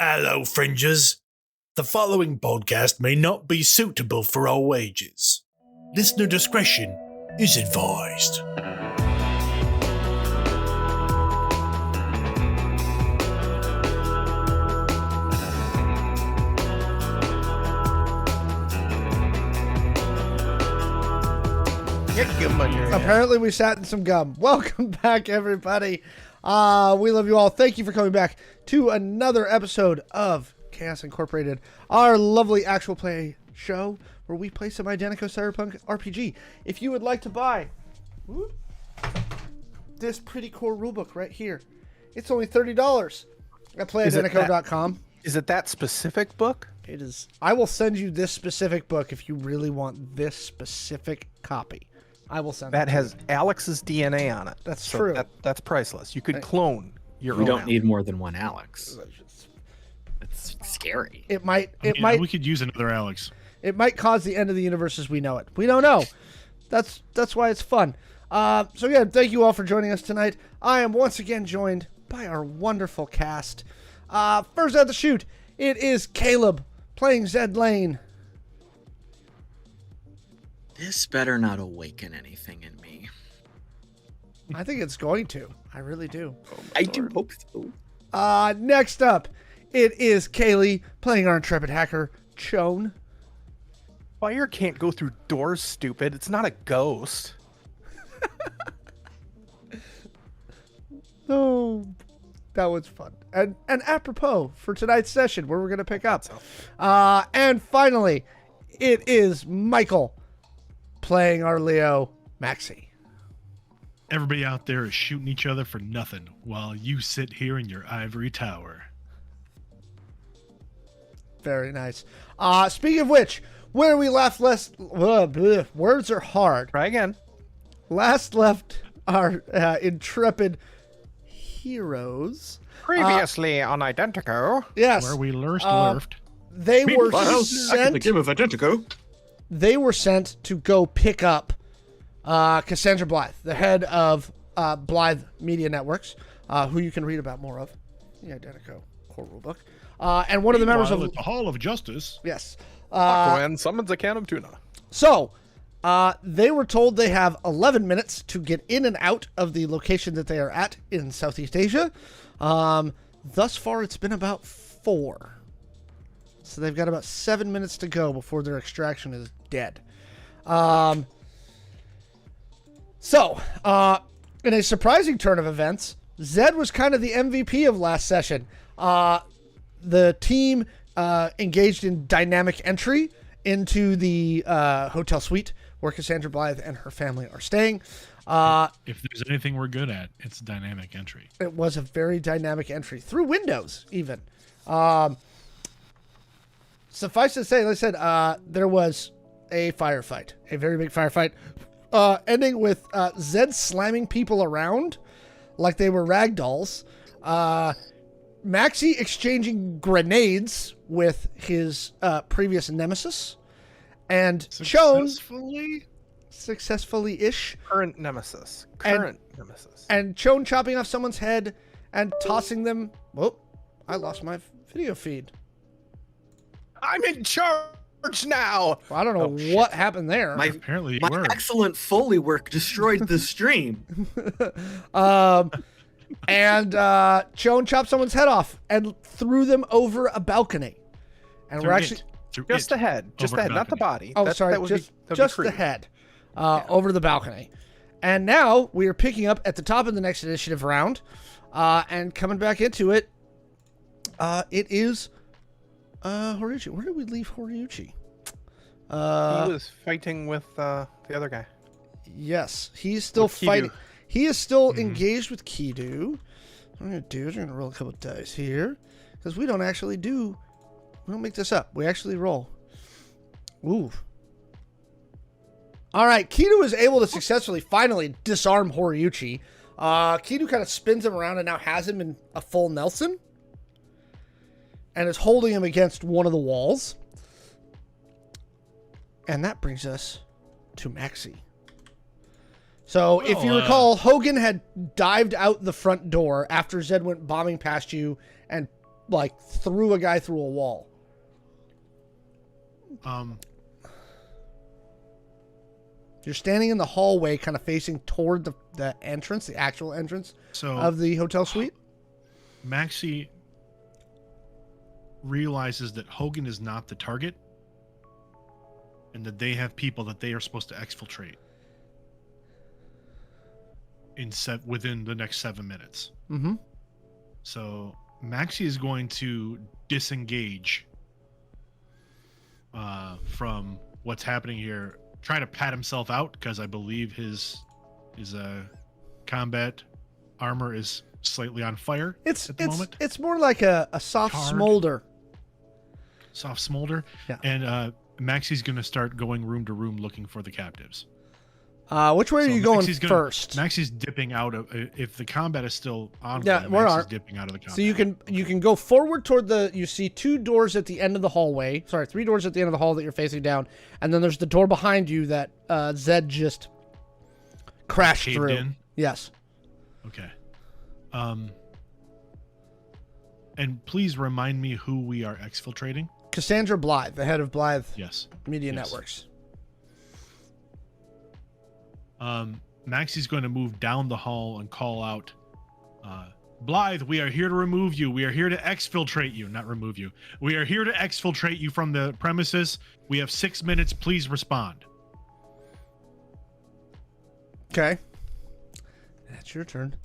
Hello, fringers. The following podcast may not be suitable for all ages. Listener discretion is advised. Get gum on your head. Apparently we sat in some gum. Welcome back, everybody. We love you all. Thank you for coming back to another episode of Chaos Incorporated, our lovely actual play show where we play some Identico Cyberpunk RPG. If you would like to buy this pretty cool rulebook right here, it's only $30 at playidentico.com. Is it that specific book? It is. I will send you this specific book if you really want this specific copy. I will send That it. has Alex's DNA on it. That's true. That's priceless. You could clone your own. We don't Alex. need more than one Alex. It's scary. It might. We could use another Alex. It might cause the end of the universe as we know it. We don't know. That's why it's fun. So again, thank you all for joining us tonight. I am once again joined by our wonderful cast. First out the chute, it is Caleb playing Zed Lane. This better not awaken anything in me. I think it's going to. I really do. I do hope so. Next up, it is Kaylee playing our intrepid hacker, Shawn. Fire can't go through doors, stupid. It's not a ghost. Oh, that was fun. And apropos for tonight's session where we're going to pick up. And finally, it is Michael playing our Leo, Maxi. Everybody out there is shooting each other for nothing while you sit here in your ivory tower. Very nice. Speaking of which, where we left words are hard. Try again. Last left our intrepid heroes. Previously on Identico. Yes. Where we lurfed. They were Back in sent. the game of Identico. They were sent to go pick up Cassandra Blythe, the head of Blythe Media Networks, who you can read about more of in the Identico core rulebook. And one of the members of at the Hall of Justice. yes. Aquaman summons a can of tuna. So they were told they have 11 minutes to get in and out of the location that they are at in Southeast Asia. Thus far, it's been about 4. So they've got about 7 minutes to go before their extraction is dead. So, in a surprising turn of events, Zed was kind of the MVP of last session. The team engaged in dynamic entry into the hotel suite where Cassandra Blythe and her family are staying. If there's anything we're good at, it's dynamic entry. It was a very dynamic entry through windows, even. Suffice to say, like I said, there was a firefight, a very big firefight, ending with Zed slamming people around like they were rag dolls. Maxi exchanging grenades with his previous nemesis, and Shawn successfully-ish. Current nemesis. And Shawn chopping off someone's head and tossing them. Whoop! I lost my video feed. I'm in charge now. Well, I don't know what happened there. Apparently you My were. excellent Foley work destroyed the stream. And Shawn chopped someone's head off and threw them over a balcony. And we're actually Just the head. Just the head, not the body. sorry, just the head over the balcony. And now we are picking up at the top of the next initiative round, and coming back into it. It is Horiuchi. Where did we leave Horiuchi? He was fighting with the other guy. Yes, he's still With Kidu. fighting. He is still engaged with Kidu. What I'm going to do is we're going to roll a couple of dice here. Because we don't make this up. We actually roll. Ooh. All right, Kidu is able to successfully finally disarm Horiuchi. Kidu kind of spins him around and now has him in a full Nelson. And is holding him against one of the walls. And that brings us to Maxi. So if you recall, Hogan had dived out the front door after Zed went bombing past you and like threw a guy through a wall. You're standing in the hallway, kind of facing toward the entrance, the actual entrance of the hotel suite. Maxi realizes that Hogan is not the target and that they have people that they are supposed to exfiltrate within the next 7 minutes. Mm-hmm. So Maxi is going to disengage from what's happening here, try to pat himself out, because I believe his combat armor is slightly on fire at the moment. It's more like a soft smolder. Soft smolder. Yeah. And Maxi's going to start going room to room looking for the captives. Which way are you going first? Maxi's dipping out of, if the combat is still on, Maxi's dipping out of the combat. So you can go forward toward you see 2 doors at the end of the hallway. Sorry, 3 doors at the end of the hall that you're facing down. And then there's the door behind you that Zed just crashed through. In? Yes. Okay. And please remind me who we are exfiltrating. Cassandra Blythe, the head of Blythe Media Yes. Networks. Maxi's going to move down the hall and call out, Blythe, we are here to remove you. We are here to exfiltrate you, not remove you. We are here to exfiltrate you from the premises. We have 6 minutes. Please respond. Okay. That's your turn.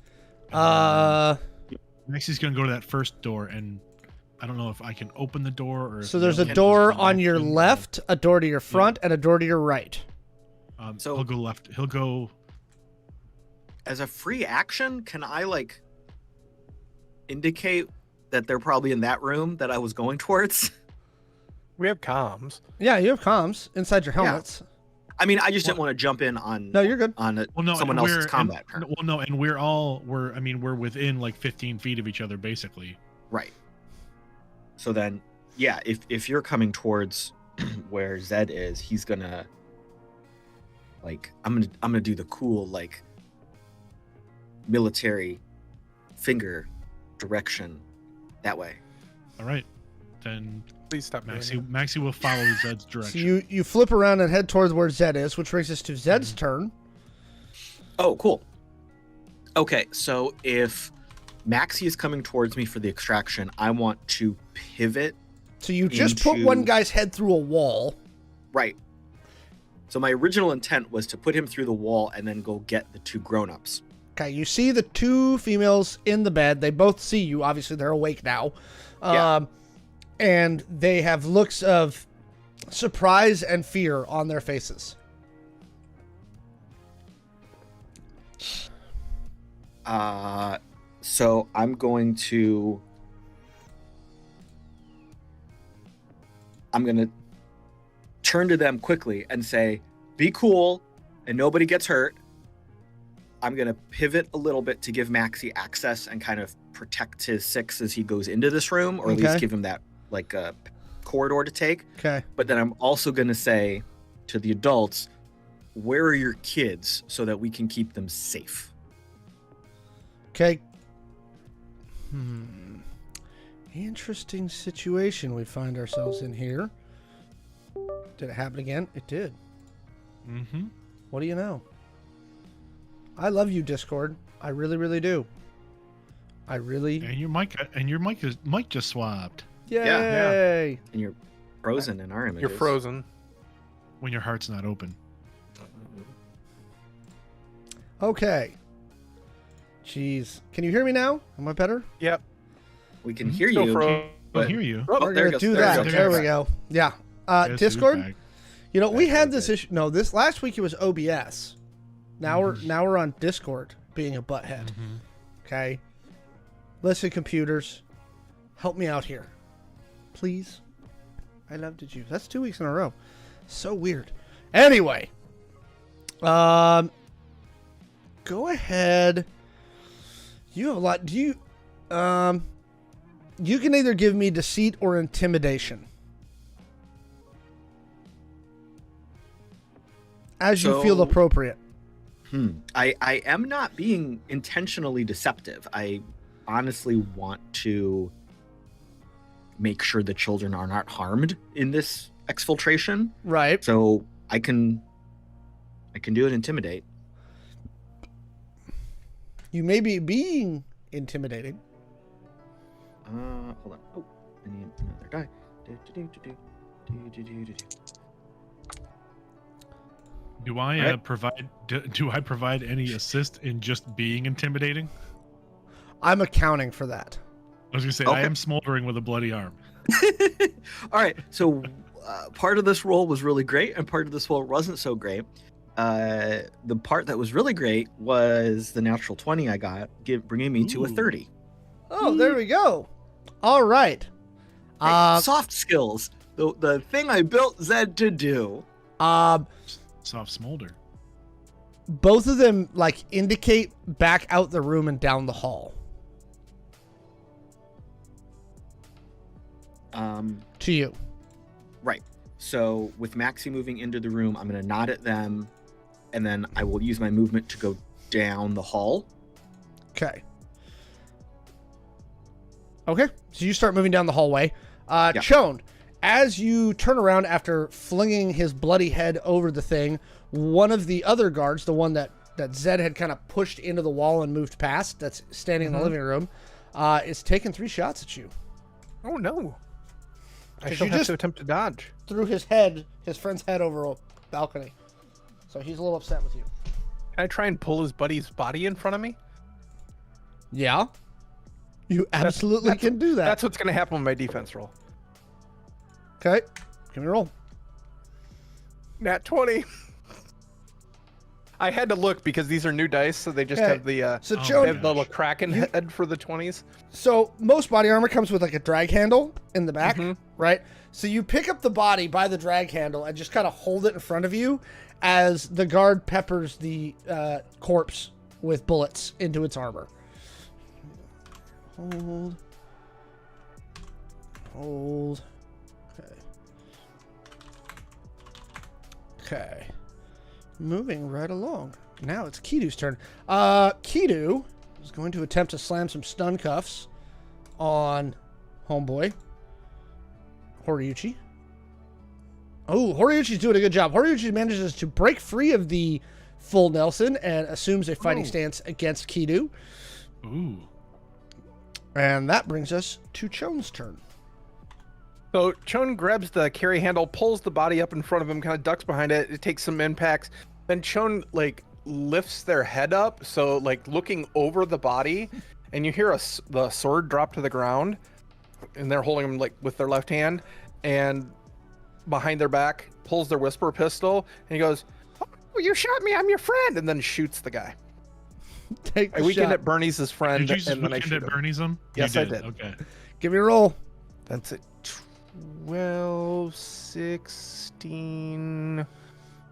Maxi's going to go to that first door, and I don't know if I can open the door or. So there's a door on your left, a door to your front, and a door to your right. So he'll go left. He'll go. As a free action, can I like indicate that they're probably in that room that I was going towards? We have comms. Yeah, you have comms inside your helmets. I mean, I just didn't want to jump in on. No, you're good. On someone else's combat turn. And we're within like 15 feet of each other, basically. Right. So then, yeah, if you're coming towards where Zed is, he's gonna. Like, I'm gonna do the cool, like, military finger direction that way. All right. Then Please stop. Maxi will follow Zed's direction. So you flip around and head towards where Zed is, which brings us to Zed's turn. Oh, cool. Okay, so if Maxi is coming towards me for the extraction, I want to pivot. So you just put one guy's head through a wall. Right. So my original intent was to put him through the wall and then go get the 2 grown-ups. Okay, you see the 2 females in the bed. They both see you. Obviously, they're awake now. And they have looks of surprise and fear on their faces. So I'm going to turn to them quickly and say, be cool and nobody gets hurt. I'm going to pivot a little bit to give Maxi access and kind of protect his 6 as he goes into this room, or at least give him that like a corridor to take. Okay. But then I'm also going to say to the adults, where are your kids so that we can keep them safe? Okay. Interesting situation we find ourselves in here. Did it happen again? It did. Mm-hmm. What do you know? I love you, Discord. I really, really do. I really. And your mic just swapped. Yay! Yeah. And you're frozen in our images. You're frozen. When your heart's not open. Okay. Jeez. Can you hear me now? Am I better? Yep. We can hear Still you. I can hear you. Oh, We're there going to it goes. do There it that. goes. There we go. Yeah. Yes, Discord, who's back? you know, we That's had really this good. issue. No, this last week it was OBS. Now we're on Discord being a butthead. Mm-hmm. Okay. Listen, computers, help me out here. Please. I loved you. That's 2 weeks in a row. So weird. Anyway. Go ahead. You have a lot. Do you you can either give me deceit or intimidation. As you feel appropriate. I am not being intentionally deceptive. I honestly want to make sure the children are not harmed in this exfiltration. Right. So I can do an intimidate. You may be being intimidating. Hold on. Oh, I need another die. Do I Right. provide? Do I provide any assist in just being intimidating? I'm accounting for that. I was gonna say I Okay. am smoldering with a bloody arm. All right. So part of this roll was really great, and part of this roll wasn't so great. The part that was really great was the natural 20 I got, bringing me to a Ooh. 30. Oh, there we go. All right. Soft skills. The thing I built Zed to do. Soft smolder. Both of them like indicate back out the room and down the hall to you. Right. So with Maxi moving into the room, I'm going to nod at them, and then I will use my movement to go down the hall. Okay. Okay. So you start moving down the hallway. Shawn, as you turn around after flinging his bloody head over the thing, one of the other guards, the one that Zed had kind of pushed into the wall and moved past, that's standing in the living room, is taking 3 shots at you. Oh no! I 'Cause shall you have just- to attempt to dodge. Threw his friend's head over a balcony. So he's a little upset with you. Can I try and pull his buddy's body in front of me? Yeah. You absolutely can do that. That's what's going to happen with my defense roll. Okay. Give me a roll. Nat 20. I had to look because these are new dice, so they just Okay. have the So Oh, Shawn, they have the little Kraken head for the 20s. so most body armor comes with like a drag handle in the back, Mhm. right? So you pick up the body by the drag handle and just kind of hold it in front of you as the guard peppers the corpse with bullets into its armor. Hold. Okay. Okay. Moving right along. Now it's Kidu's turn. Kidu is going to attempt to slam some stun cuffs on homeboy Horiuchi. Oh, Horiuchi's doing a good job. Horiuchi manages to break free of the full Nelson and assumes a fighting stance against Kidu. Ooh. And that brings us to Chon's turn. So Chon grabs the carry handle, pulls the body up in front of him, kind of ducks behind it. It takes some impacts. Then Chon like lifts their head up, so like looking over the body, and you hear the sword drop to the ground, and they're holding him like with their left hand, and behind their back pulls their whisper pistol, and he goes, "Oh, you shot me! I'm your friend!" And then shoots the guy. Take I the weekend shot. at Bernie's his friend, Did you just and then I weekend shoot at him. Bernie's him? Yes, You I did. Okay. Give me a roll. That's it. 12, 16.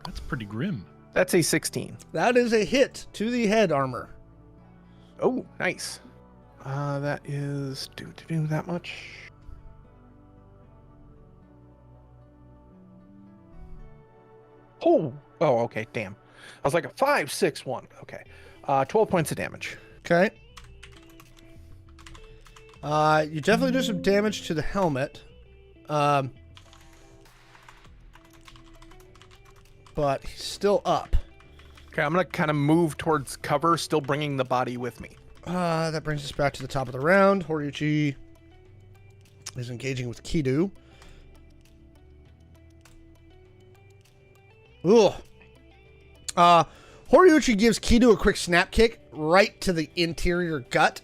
That's pretty grim. That's a 16. That is a hit to the head armor. Oh, nice. That is do that much. Oh, okay, damn. I was like a 5, 6, 1. Okay. 12 points of damage. Okay. You definitely do some damage to the helmet. But he's still up. Okay, I'm gonna kind of move towards cover, still bringing the body with me. That brings us back to the top of the round. Horiuchi is engaging with Kidu. Ooh. Horiuchi gives Kidu a quick snap kick right to the interior gut,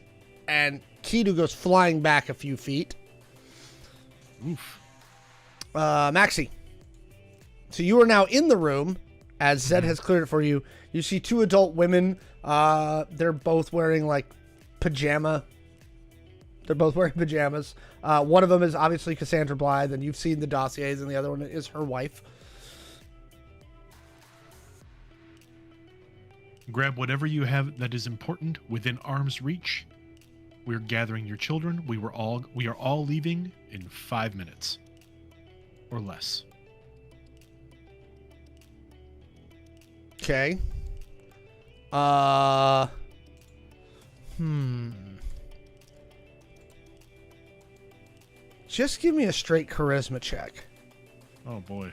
and Kidu goes flying back a few feet. Oof. Maxi. So you are now in the room, as Zed has cleared it for you. You see 2 adult women. They're both wearing like pajama. They're both wearing pajamas. One of them is obviously Cassandra Blythe, and you've seen the dossiers, and the other one is her wife. Grab whatever you have that is important within arm's reach. We're gathering your children. We are all leaving in 5 minutes. Or less. Okay. Just give me a straight charisma check. Oh boy.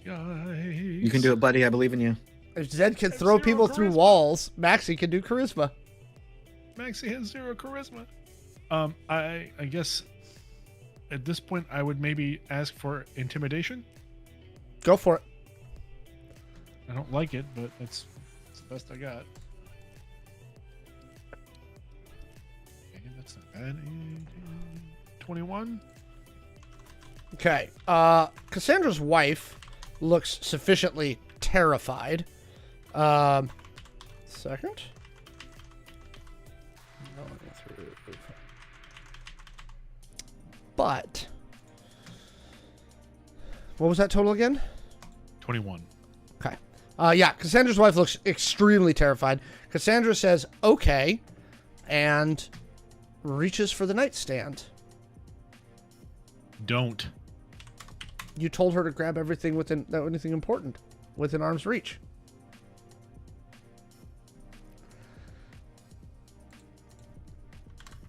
You can do it, buddy. I believe in you. If Zed can throw Zero people through charisma. walls, Maxi can do charisma. Maxi has 0 charisma. I guess at this point I would maybe ask for intimidation. Go for it. I don't like it, but that's the best I got. Okay, that's not bad. 21. Okay. Cassandra's wife looks sufficiently terrified. Second. But what was that total again? 21. Okay. Yeah, Cassandra's wife looks extremely terrified. Cassandra says, okay, and reaches for the nightstand. Don't. You told her to grab everything anything important within arm's reach.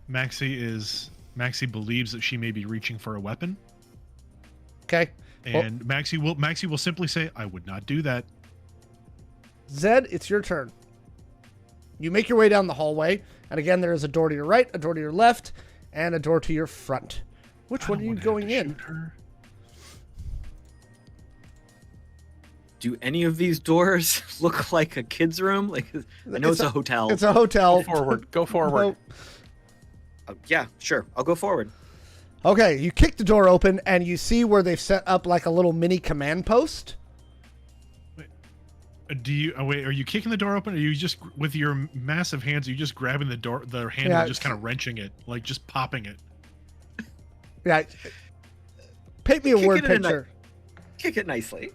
Maxi believes that she may be reaching for a weapon, Okay. and Maxi will simply say, "I would not do that." Zed, it's your turn. You make your way down the hallway, and again, there is a door to your right, a door to your left, and a door to your front. Which one are you going in? Do any of these doors look like a kid's room? Like, I know it's a hotel. It's a hotel. Go forward. Yeah, sure. I'll go forward. Okay, you kick the door open, and you see where they've set up like a little mini command post. Are you kicking the door open? Or are you just with your massive hands? Are you just grabbing the handle, and just kind of wrenching it, like just popping it? Yeah. Paint me a Kick word it in a picture. Kick it nicely.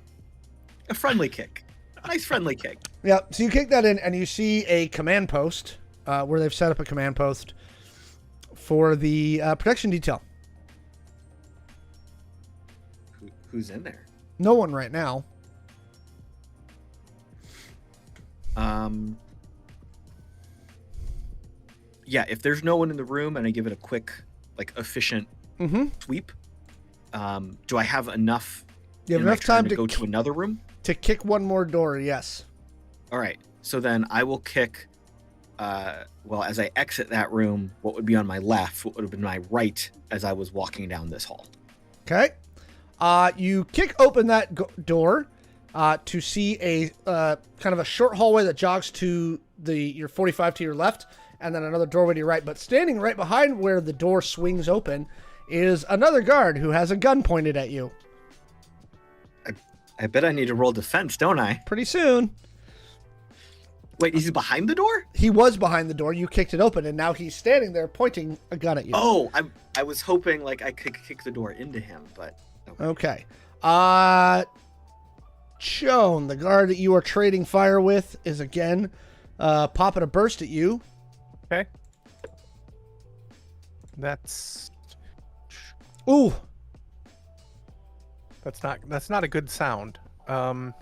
A friendly kick. A nice friendly kick. Yeah, so you kick that in, and you see a command post where they've set up a command post for the protection detail. Who's in there? No one right now. Yeah, if there's no one in the room and I give it a quick, like, efficient sweep, do I have enough? You have in my enough time turn to go to another room? To kick one more door, yes. All right. So then I will kick. Well, as I exit that room, what would be on my left? What would have been my right as I was walking down this hall? Okay. You kick open that door to see a kind of a short hallway that jogs to your 45 to your left, and then another doorway to your right. But standing right behind where the door swings open is another guard who has a gun pointed at you. I bet I need to roll defense, don't I? Pretty soon. Wait, he's behind the door? He was behind the door. You kicked it open, and now he's standing there pointing a gun at you. Oh, I was hoping like I could kick the door into him, but okay. Shawn, the guard that you are trading fire with, is again popping a burst at you. Okay. That's Ooh. That's not a good sound. Oh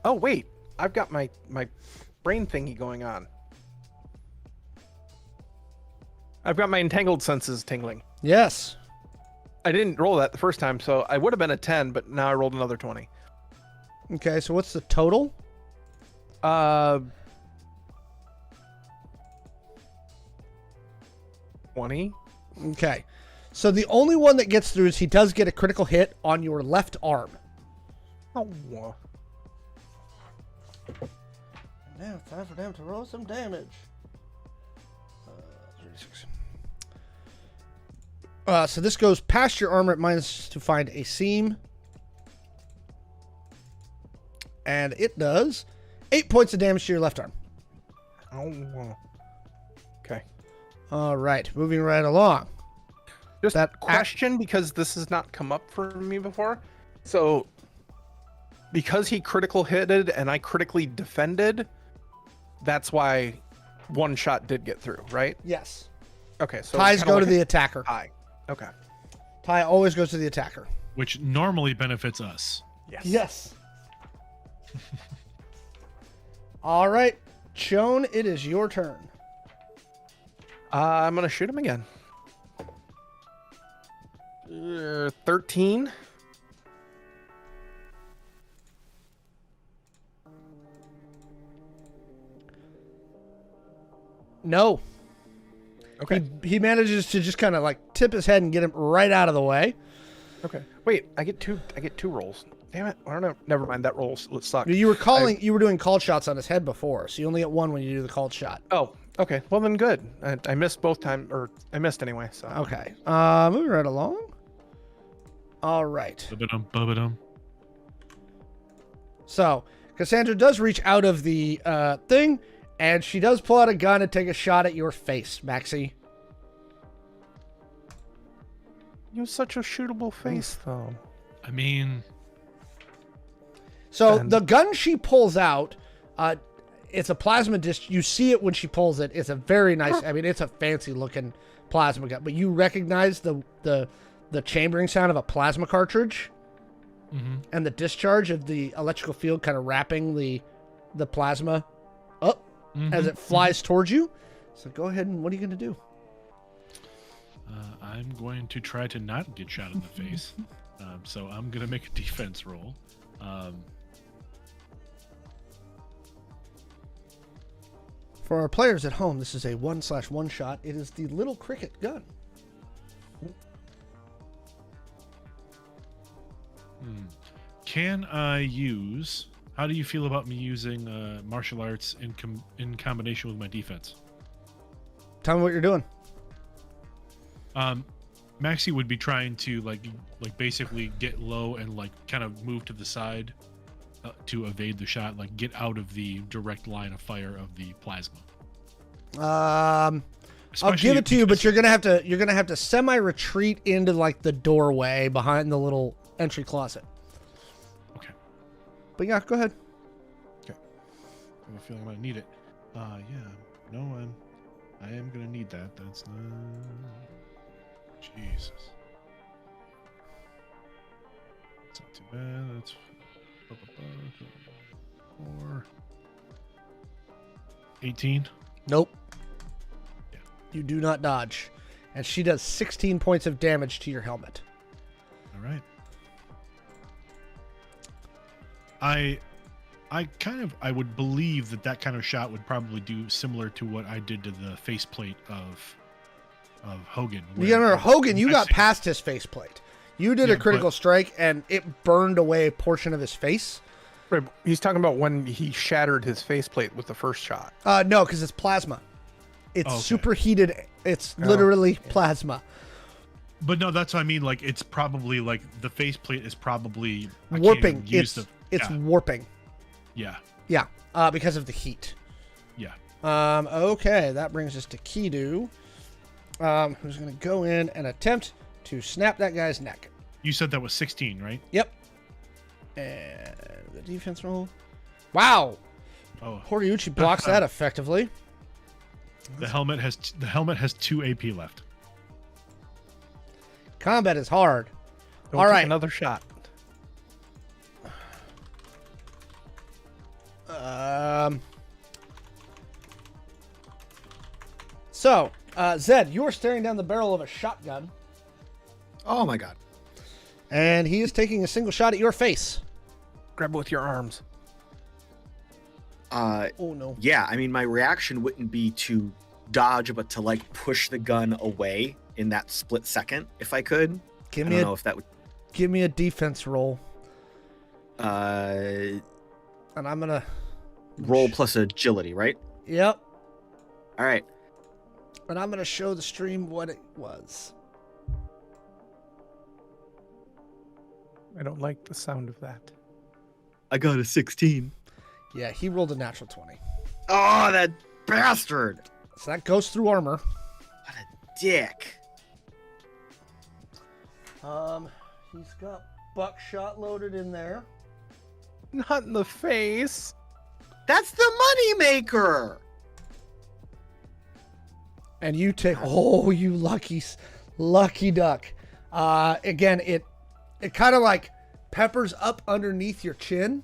wait, I've got my brain thingy going on. I've got my entangled senses tingling. Yes. I didn't roll that the first time, so I would have been a 10, but now I rolled another 20. Okay, so what's the total? 20. Okay. So the only one that gets through is he does get a critical hit on your left arm. Oh. Now it's time for them to roll some damage. 36. So this goes past your armor at minus to find a seam. And it does 8 points of damage to your left arm. Oh. Okay. All right, moving right along. Just That question, because this has not come up for me before. So, because he critical hitted and I critically defended, that's why one shot did get through, right? Yes. Okay, so Ties kinda go to like the attacker. a tie. Okay. Tie always goes to the attacker. Which normally benefits us. Yes. All right, Shawn, it is your turn. I'm gonna shoot him again. 13. No. Okay. He manages to just kind of like tip his head and get him right out of the way. Okay. Wait, I get two rolls. Damn it. I don't know. Never mind. That roll sucked. You were doing called shots on his head before, so you only get one when you do the called shot. Oh, okay. Well then good. I missed both times, or I missed anyway, so. Okay. Moving right along. All right. Ba-ba-dum. So Cassandra does reach out of the thing, and she does pull out a gun and take a shot at your face, Maxi. You have such a shootable face, though. I mean, So the gun she pulls out, it's a plasma disc. You see it when she pulls it. It's a very nice. I mean, it's a fancy looking plasma gun. But you recognize the chambering sound of a plasma cartridge, and the discharge of the electrical field kind of wrapping the plasma up as it flies towards you. So go ahead and what are you going to do? I'm going to try to not get shot in the face. So I'm going to make a defense roll. For our players at home, this is a 1/1 shot. It is the little cricket gun. Can I use? How do you feel about me using martial arts in combination with my defense? Tell me what you're doing. Maxi would be trying to like basically get low and like kind of move to the side to evade the shot, like get out of the direct line of fire of the plasma. I'll give it to you, but you're gonna have to semi-retreat into like the doorway behind the little entry closet. Okay. But yeah, go ahead. Okay. I have a feeling I might need it. Yeah. No, I am gonna need that. That's not. Jesus. It's not too bad. That's 4. 18. Nope. Yeah. You do not dodge. And she does 16 points of damage to your helmet. All right. I would believe that kind of shot would probably do similar to what I did to the faceplate of Hogan. You gotta remember, Hogan, you got past his faceplate. You did a critical strike, and it burned away a portion of his face. Right, he's talking about when he shattered his faceplate with the first shot. No, because it's plasma. It's superheated. It's literally plasma. But no, that's what I mean. Like, it's probably like the faceplate is probably warping. It's warping. Yeah. Yeah. Because of the heat. Yeah. Okay, that brings us to Kidu, who's going to go in and attempt to snap that guy's neck. You said that was 16, right? Yep. And the defense roll. Wow. Oh. Horiuchi blocks that effectively. The helmet has 2 AP left. Combat is hard. Don't All right. Another shot. So, Zed, you are staring down the barrel of a shotgun, Oh my god. and he is taking a single shot at your face. Grab it with your arms. Oh no. Yeah, I mean, my reaction wouldn't be to dodge, but to like push the gun away in that split second, if I could. I don't know if that would. Give me a defense roll, And I'm gonna roll plus agility, right? Yep. All right. And I'm gonna show the stream what it was. I don't like the sound of that. I got a 16. Yeah, he rolled a natural 20. Oh, that bastard! So that goes through armor. What a dick. He's got buckshot loaded in there. Not in the face. That's the money maker. And you take, oh, you lucky duck. Again, it kind of like peppers up underneath your chin,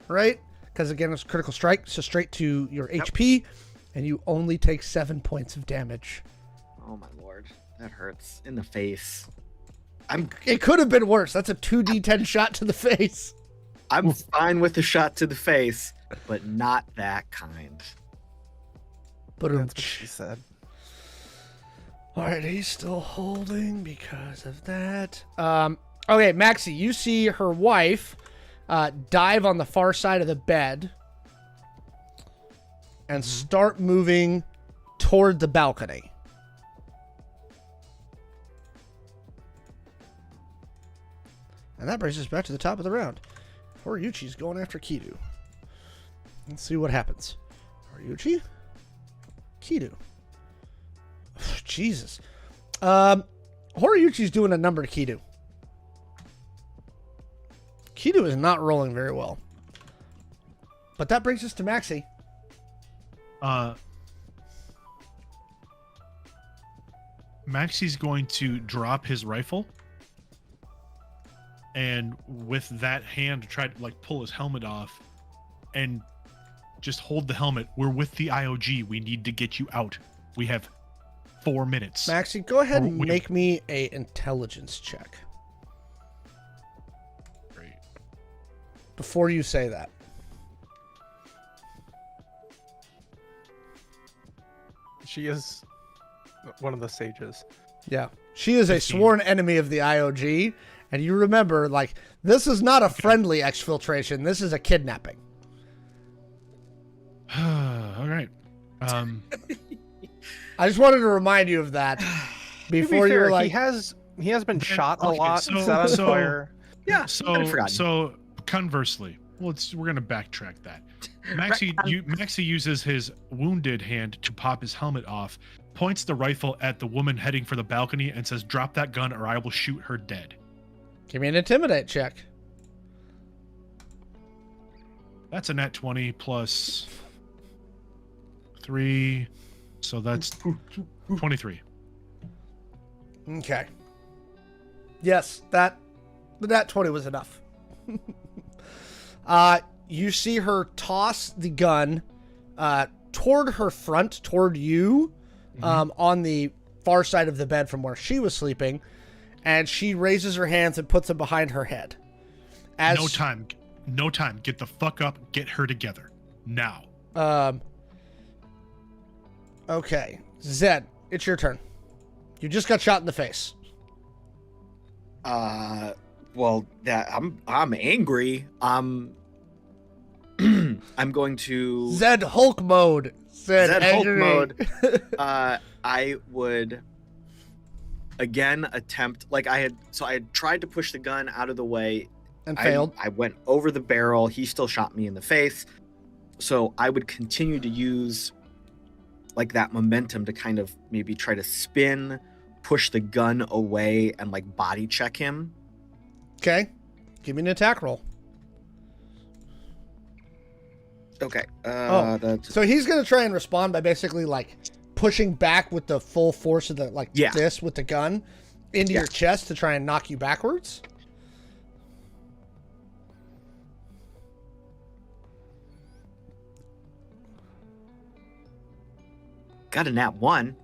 right? Because again, it's critical strike, so straight to your HP. and you only take 7 points of damage. Oh my lord, that hurts in the face. It could have been worse. That's a 2d10 shot to the face. I'm fine with the shot to the face, but not that kind. But That's what she said. all right, he's still holding because of that. Okay, Maxi, you see her wife dive on the far side of the bed and start moving toward the balcony. And that brings us back to the top of the round. Horiuchi's going after Kidu. Let's see what happens. Horiuchi? Kidu. Jesus. Horiuchi's doing a number to Kidu. Kidu is not rolling very well. But that brings us to Maxi. Maxi's going to drop his rifle, and with that hand try to like pull his helmet off and just hold the helmet. We're with the IOG. We need to get you out. We have 4 minutes. Maxi, go ahead and make me a intelligence check. Great. Before you say that. She is one of the sages. Yeah. She is a 15. sworn enemy of the IOG. And you remember, like, this is not a friendly exfiltration. This is a kidnapping. All right. I just wanted to remind you of that before you were like, he has been shot a okay, lot, so- set on so- fire. Yeah, I'd forgotten. So conversely, we're gonna backtrack that. Maxi uses his wounded hand to pop his helmet off, points the rifle at the woman heading for the balcony, and says, "Drop that gun, or I will shoot her dead." give me an intimidate check. That's a nat 20 plus 3, so that's 23. Okay. Yes, that 20 was enough. You see her toss the gun toward her front, toward you, on the far side of the bed from where she was sleeping, and she raises her hands and puts them behind her head. No time. Get the fuck up. Get her together now. Okay, Zed, it's your turn. You just got shot in the face. Well, that I'm angry. I'm going to Zed Hulk mode. Zed Hulk angry. mode. I would again attempt I had tried to push the gun out of the way And failed. I went over the barrel. He still shot me in the face. So I would continue to use like that momentum to kind of maybe try to spin, push the gun away, and like body check him. Okay. Give me an attack roll. Okay. So he's going to try and respond by basically like pushing back with the full force of the this with the gun into your chest to try and knock you backwards. Got a nat 1.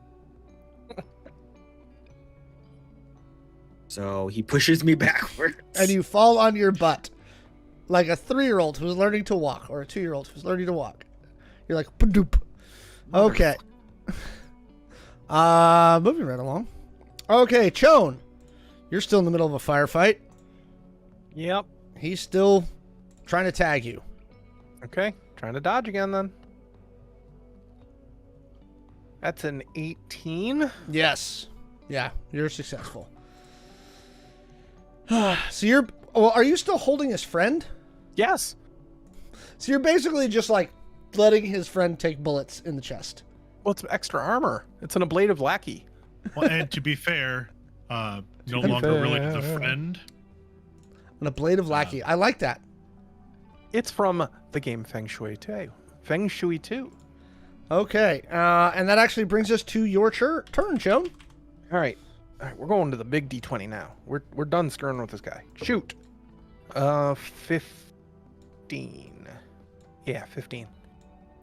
So he pushes me backwards. And you fall on your butt like a 3-year-old who's learning to walk or a 2-year-old who's learning to walk. You're like, padoop. Okay. Moving right along. Okay, Chone. You're still in the middle of a firefight. Yep. He's still trying to tag you. Okay. Trying to dodge again then. That's an 18. Yes. Yeah, you're successful. So are you still holding his friend? Yes. So you're basically just like letting his friend take bullets in the chest. Well, it's extra armor. It's an ablative lackey. Well, and to be fair, no longer related to the friend. An ablative lackey. I like that. It's from the game Feng Shui 2. Feng Shui 2. Okay, and that actually brings us to your turn, Joan. All right, we're going to the big D20 now. We're done screwing with this guy. Shoot. 15. Yeah, 15.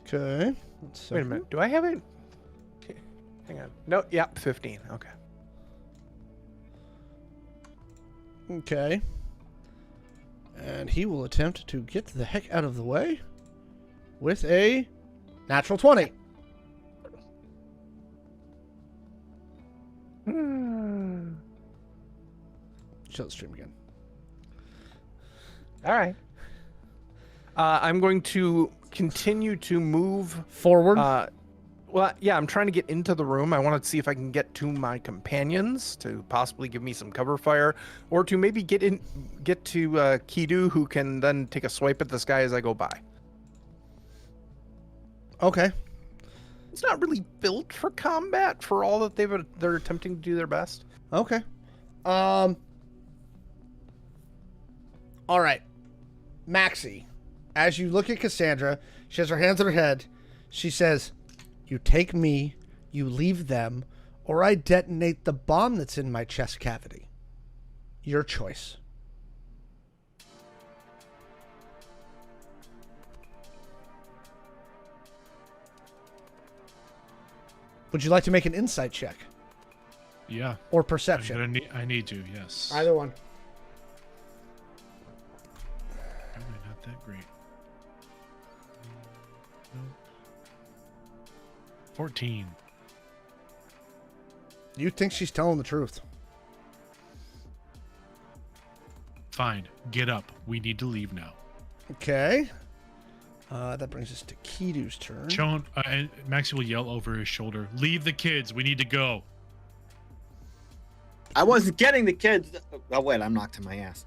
Okay. Wait a minute. Do I have it? Hang on. No. Yeah. 15. Okay. Okay. And he will attempt to get the heck out of the way with a natural 20. Show the stream again. All right. I'm going to continue to move Forward. Well, yeah, I'm trying to get into the room. I want to see if I can get to my companions to possibly give me some cover fire, or to maybe get to Kidu, who can then take a swipe at this guy as I go by. Okay. It's not really built for combat for all that they're attempting to do their best. Okay. All right. Maxi, as you look at Cassandra, she has her hands on her head. She says, "You take me, you leave them, or I detonate the bomb that's in my chest cavity. Your choice." Would you like to make an insight check Yeah. or perception? I need to, yes. Either one. Probably not that great. 14. You think she's telling the truth? Fine. Get up. We need to leave now. Okay. That brings us to Kidu's turn. Shawn and Maxi will yell over his shoulder, "Leave the kids. We need to go." I wasn't getting the kids. Oh wait, I'm knocked to my ass.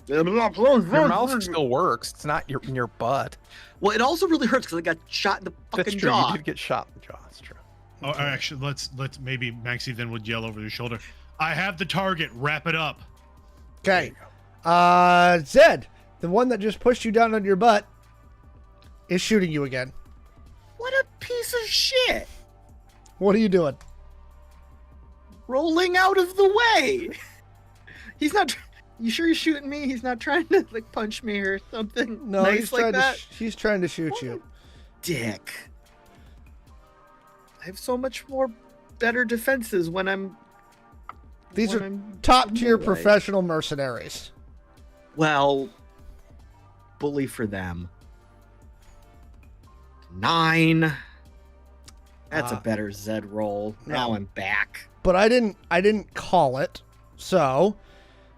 Your mouth still works. It's not in your butt. Well, it also really hurts because I got shot in the fucking That's true. jaw. You did get shot in the jaw. That's true. Oh, actually, let's maybe Maxi then would yell over his shoulder, "I have the target. Wrap it up." Okay. Zed, the one that just pushed you down on your butt, is shooting you again. What a piece of shit! What are you doing? Rolling out of the way. He's not. You sure he's shooting me? He's not trying to like punch me or something. No, nice he's like trying that. he's trying to shoot What you. a dick. I have so much more better defenses when I'm. These when are I'm top tier melee. professional mercenaries. Well, bully for them. 9. That's a better Zed roll. Now no. I'm back. But I didn't call it. So,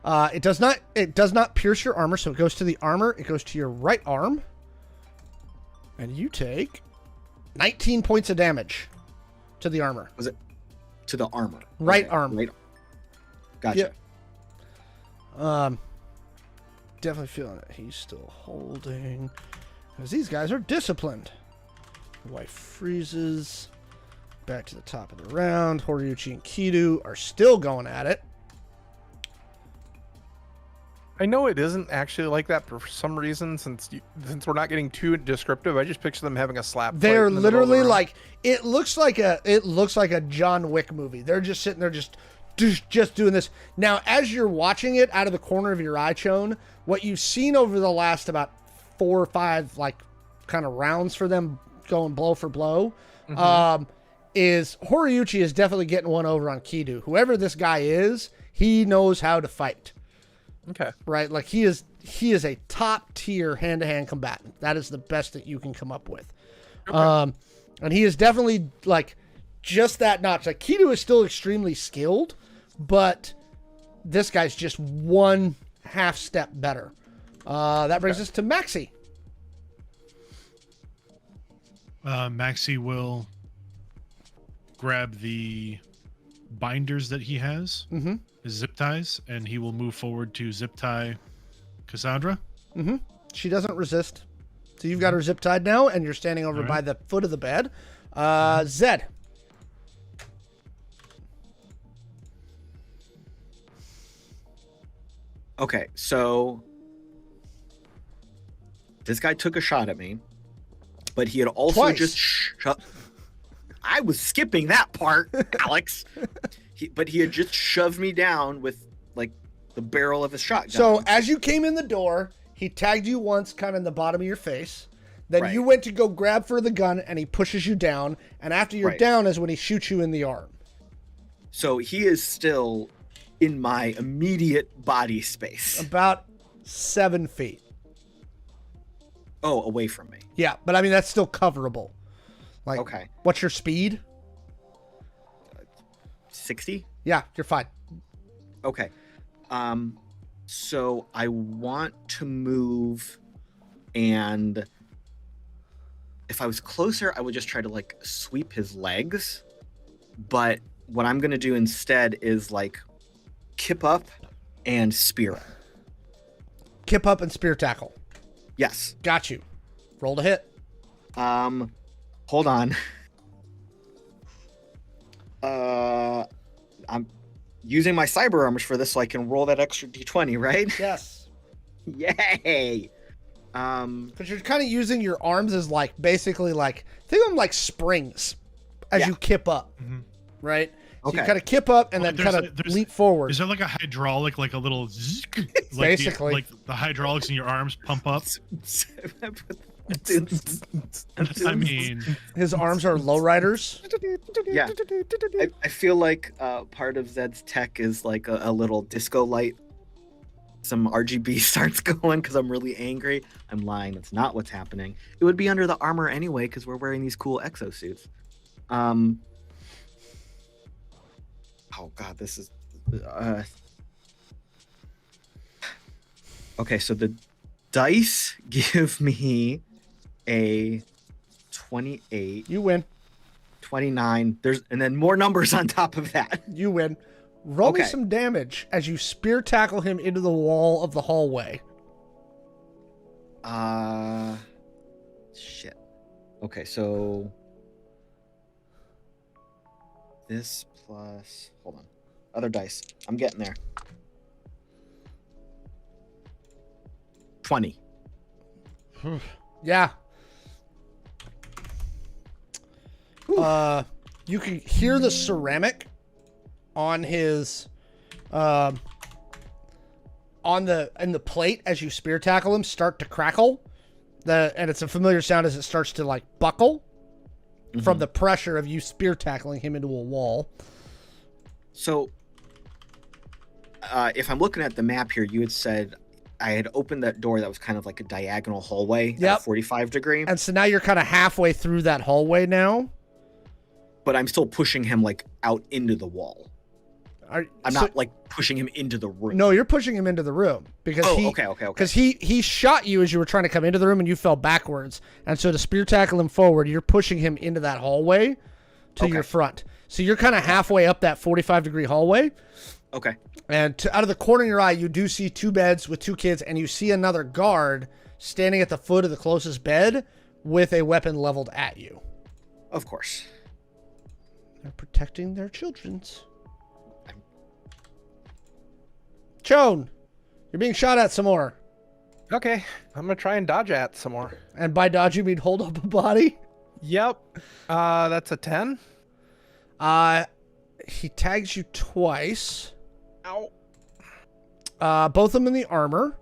it does not pierce your armor, so it goes to the armor. It goes to your right arm. And you take 19 points of damage to the armor. Was it to the armor? Right Okay, arm. Right. Gotcha. Definitely feeling it. He's still holding. Because these guys are disciplined. Wife freezes. Back to the top of the round. Horiuchi and Kidu are still going at it. I know it isn't actually like that for some reason, since we're not getting too descriptive. I just picture them having a slap. They're fight in the middle of the literally room. like it looks like a John Wick movie. They're just sitting there just doing this. Now, as you're watching it out of the corner of your eye, Chone, what you've seen over the last about 4 or 5 like kind of rounds for them going blow for blow, is Horiuchi is definitely getting one over on Kidu. Whoever this guy is, he knows how to fight. Okay. Right? Like he is a top tier hand-to-hand combatant. That is the best that you can come up with. Okay. And he is definitely like just that notch. Like Kidu is still extremely skilled, but this guy's just 1 half step better. That brings us to Maxi. Maxi will grab the binders that he has, his zip ties, and he will move forward to zip tie Cassandra. She doesn't resist. So you've got her zip tied now, and you're standing over by the foot of the bed. Zed. Okay, so this guy took a shot at me, but he had also Twice. just I was skipping that part, Alex. But he had just shoved me down with like the barrel of his shotgun. So as you came in the door, he tagged you once kind of in the bottom of your face. Then Right. you went to go grab for the gun, and he pushes you down. And after you're Right. down is when he shoots you in the arm. So he is still in my immediate body space. About 7 feet. Oh, away from me. Yeah, but I mean, that's still coverable. Like, Okay. what's your speed? 60? Yeah, you're fine. Okay. So I want to move, and if I was closer, I would just try to like sweep his legs. But what I'm gonna do instead is like kip up and spear him. Kip up and spear tackle. Yes. Got you. Roll to hit. Hold on. I'm using my cyber armors for this so I can roll that extra d20, right? Yes. Yay! Because you're kind of using your arms as like, basically like, think of them like springs as Yeah. you kip up, right? So you Okay. kind of kip up and Well, then kind of there's- leap forward. Is there like a hydraulic, like a little zzz, like Basically. like the hydraulics in your arms pump up? I mean, His arms are lowriders. Yeah. I feel like part of Zed's tech is like a little disco light. Some RGB starts going because I'm really angry. I'm lying. That's not what's happening. It would be under the armor anyway because we're wearing these cool exosuits. Oh god, this is. Okay, so the dice give me a 28. You win. 29. And then more numbers on top of that. You win. Roll me Okay. some damage as you spear tackle him into the wall of the hallway. Shit. Okay, so this plus, hold on, other dice. I'm getting there. 20. Yeah. You can hear the ceramic on his, in the plate as you spear tackle him start to crackle. And it's a familiar sound as it starts to like buckle from the pressure of you spear tackling him into a wall. So, if I'm looking at the map here, you had said I had opened that door that was kind of like a diagonal hallway Yep. at a 45 degree, And so now you're kind of halfway through that hallway now. but I'm still pushing him like out into the wall. I'm So- not like pushing him into the room. No, you're pushing him into the room because Oh, okay. Because he shot you as you were trying to come into the room and you fell backwards. And so to spear tackle him forward, you're pushing him into that hallway to Okay. your front. So you're kind of halfway up that 45-degree hallway. Okay. And out of the corner of your eye, you do see 2 beds with 2 kids, and you see another guard standing at the foot of the closest bed with a weapon leveled at you. Of course. They're protecting their children's. Chone, you're being shot at some more. Okay, I'm gonna try and dodge at some more. And by dodge, you mean hold up a body? Yep. That's a 10. He tags you twice. Ow. Both of them in the armor.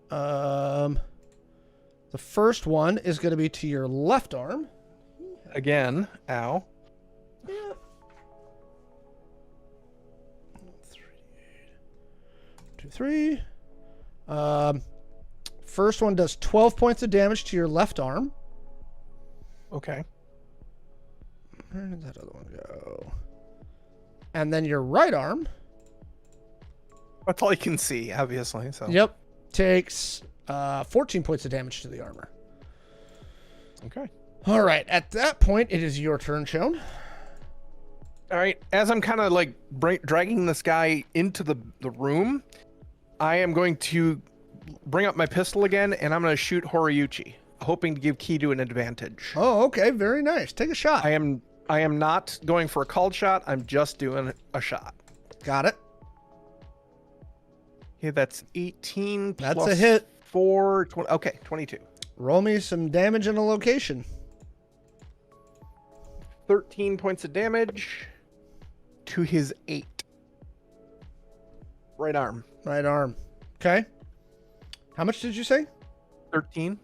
The first one is going to be to your left arm. Again. Ow. Yeah. 2, 3. First one does 12 points of damage to your left arm. Okay. Where did that other one go? And then your right arm. That's all you can see, obviously. So. Yep. Takes 14 points of damage to the armor. Okay. All right. At that point, it is your turn, Shawn. All right. As I'm kind of like dragging this guy into the room, I am going to bring up my pistol again, and I'm going to shoot Horiyuchi, hoping to give Kido an advantage. Oh, okay. Very nice. Take a shot. I am not going for a called shot. I'm just doing a shot. Got it. Okay, that's 18. That's plus a hit. 4, 20, okay, 22. Roll me some damage in a location. 13 points of damage to his 8. Right arm. Right arm. Okay. How much did you say? 13.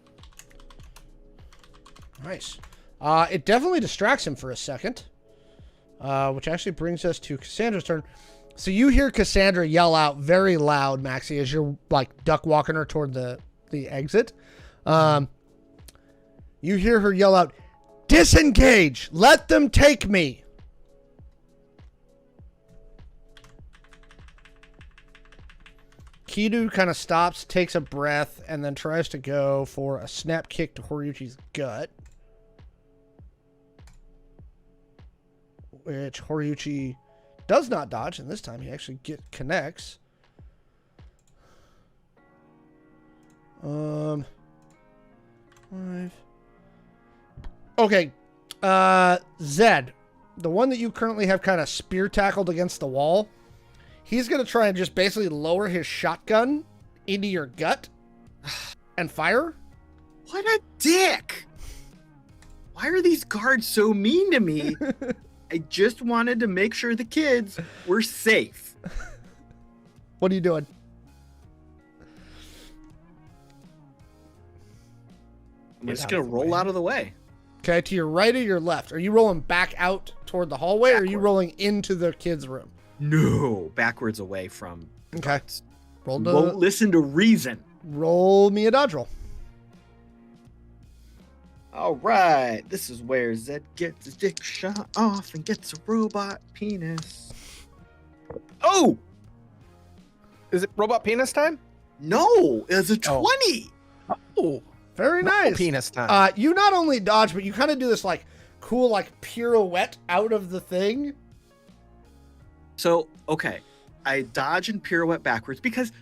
Nice. It definitely distracts him for a second, which actually brings us to Cassandra's turn. So you hear Cassandra yell out very loud, Maxi, as you're like duck walking her toward the exit. You hear her yell out, "Disengage! Let them take me!" Kidu kind of stops, takes a breath, and then tries to go for a snap kick to Horiuchi's gut, which Horiuchi does not dodge, and this time he actually connects. Five. Okay. Zed, the one that you currently have kind of spear tackled against the wall, he's going to try and just basically lower his shotgun into your gut and fire. What a dick! Why are these guards so mean to me? I just wanted to make sure the kids were safe. What are you doing? I'm just going to roll out of the way. Okay, to your right or your left? Are you rolling back out toward the hallway, or are you rolling into the kids' room? No, backwards away from. Okay. Won't listen to reason. Roll me a dodge roll. All right, this is where Zed gets his dick shot off and gets a robot penis. Oh! Is it robot penis time? No, it's a 20. Oh, very nice. Penis time. You not only dodge, but you kind of do this like cool like pirouette out of the thing. So, okay, I dodge and pirouette backwards because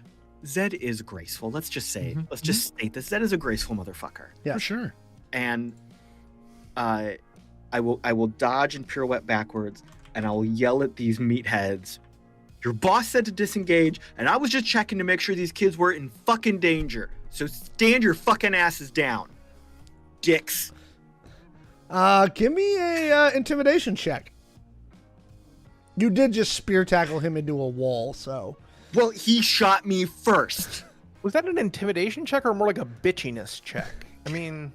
Zed is graceful. Let's just say, let's just state this. Zed is a graceful motherfucker. Yeah, for sure. And I will dodge and pirouette backwards, and I'll yell at these meatheads. Your boss said to disengage, and I was just checking to make sure these kids were in fucking danger. So stand your fucking asses down, dicks. Give me a intimidation check. You did just spear tackle him into a wall, so. Well, he shot me first. Was that an intimidation check or more like a bitchiness check? I mean...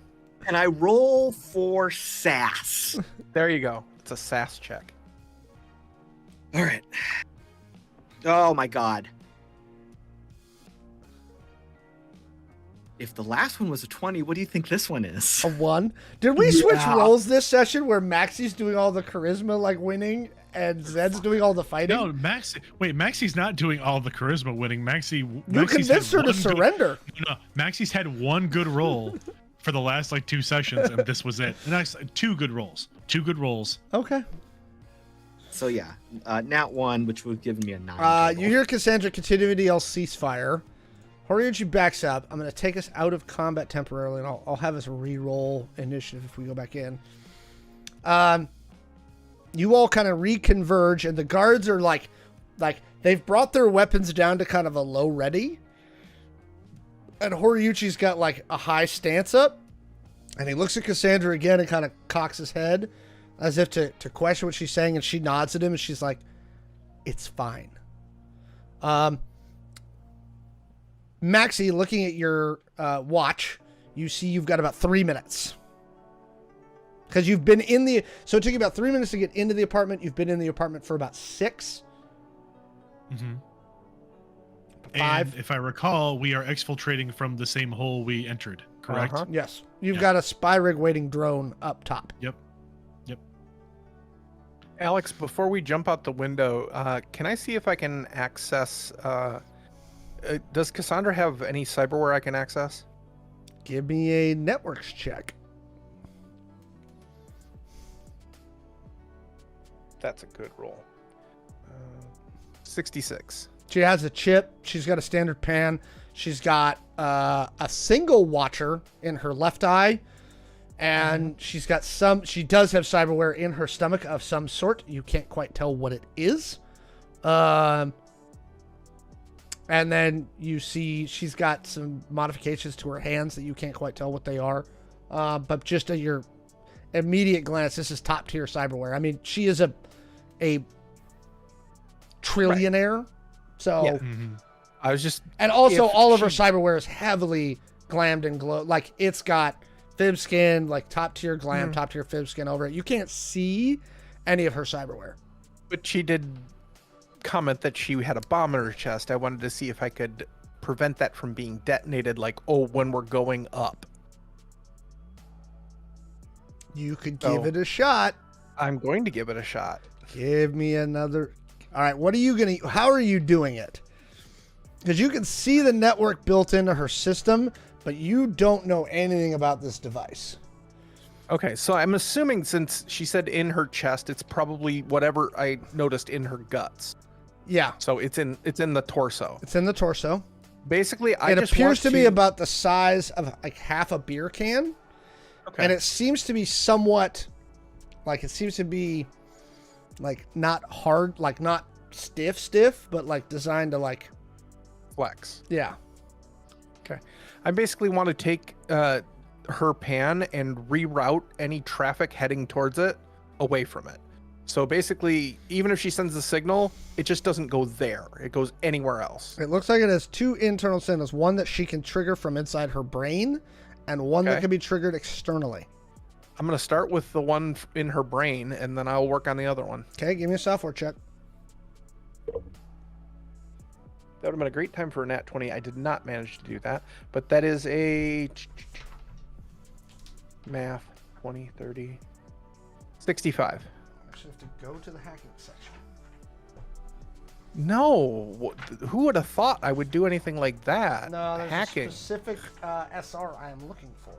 And I roll for sass. There you go. It's a sass check. All right. Oh my god. If the last one was a 20, what do you think this one is? A 1. Did we switch roles this session where Maxi's doing all the charisma like winning and Zed's doing all the fighting? No, Maxi's not doing all the charisma winning. Maxi's convinced her to surrender. No, Maxi's had one good roll for the last like 2 sessions, and this was it. And 2 good rolls. 2 good rolls. Okay. So yeah, nat 1, which would have given me a 9. You hear Cassandra continue to yell ceasefire. Horiuchi backs up. I'm going to take us out of combat temporarily, and I'll have us re-roll initiative if we go back in. You all kind of reconverge, and the guards are like they've brought their weapons down to kind of a low ready. And Horiuchi's got like a high stance up, and he looks at Cassandra again and kind of cocks his head as if to question what she's saying, and she nods at him, and she's like, "It's fine." Maxi, looking at your watch, you see you've got about 3 minutes. Because you've been in the... So it took you about 3 minutes to get into the apartment. You've been in the apartment for about 6. Mm-hmm. 5. And if I recall, we are exfiltrating from the same hole we entered, correct? Uh-huh. Yes. You've got a spy rig waiting drone up top. Yep. Alex, before we jump out the window, can I see if I can access... does Cassandra have any cyberware I can access? Give me a networks check. That's a good roll. 66. She has a chip. She's got a standard pan. She's got a single watcher in her left eye. And she does have cyberware in her stomach of some sort. You can't quite tell what it is. And then you see she's got some modifications to her hands that you can't quite tell what they are. But just at your immediate glance, this is top tier cyberware. I mean, she is a trillionaire. Right. So, yeah. I was just, and also all of her cyberware is heavily glammed and glow. Like it's got fib skin, like top tier glam, top tier fib skin over it. You can't see any of her cyberware. But she did comment that she had a bomb in her chest. I wanted to see if I could prevent that from being detonated, like, when we're going up. You could give it a shot. I'm going to give it a shot. Give me another. All right, how are you doing it? Because you can see the network built into her system, but you don't know anything about this device. Okay, so I'm assuming since she said in her chest, it's probably whatever I noticed in her guts. Yeah. So it's in the torso. It's in the torso. Basically, it appears to be about the size of like half a beer can. Okay. And it seems to be somewhat like not hard, like not stiff, but like designed to like flex. Yeah. Okay. I basically want to take her pan and reroute any traffic heading towards it away from it. So basically, even if she sends the signal, it just doesn't go there. It goes anywhere else. It looks like it has two internal signals, one that she can trigger from inside her brain and one that can be triggered externally. I'm going to start with the one in her brain, and then I'll work on the other one. Okay, give me a software check. That would have been a great time for a nat 20. I did not manage to do that, but that is a math 20, 30, 65. Actually have to go to the hacking section. No, who would have thought I would do anything like that? No, there's hacking. a specific SR I am looking for.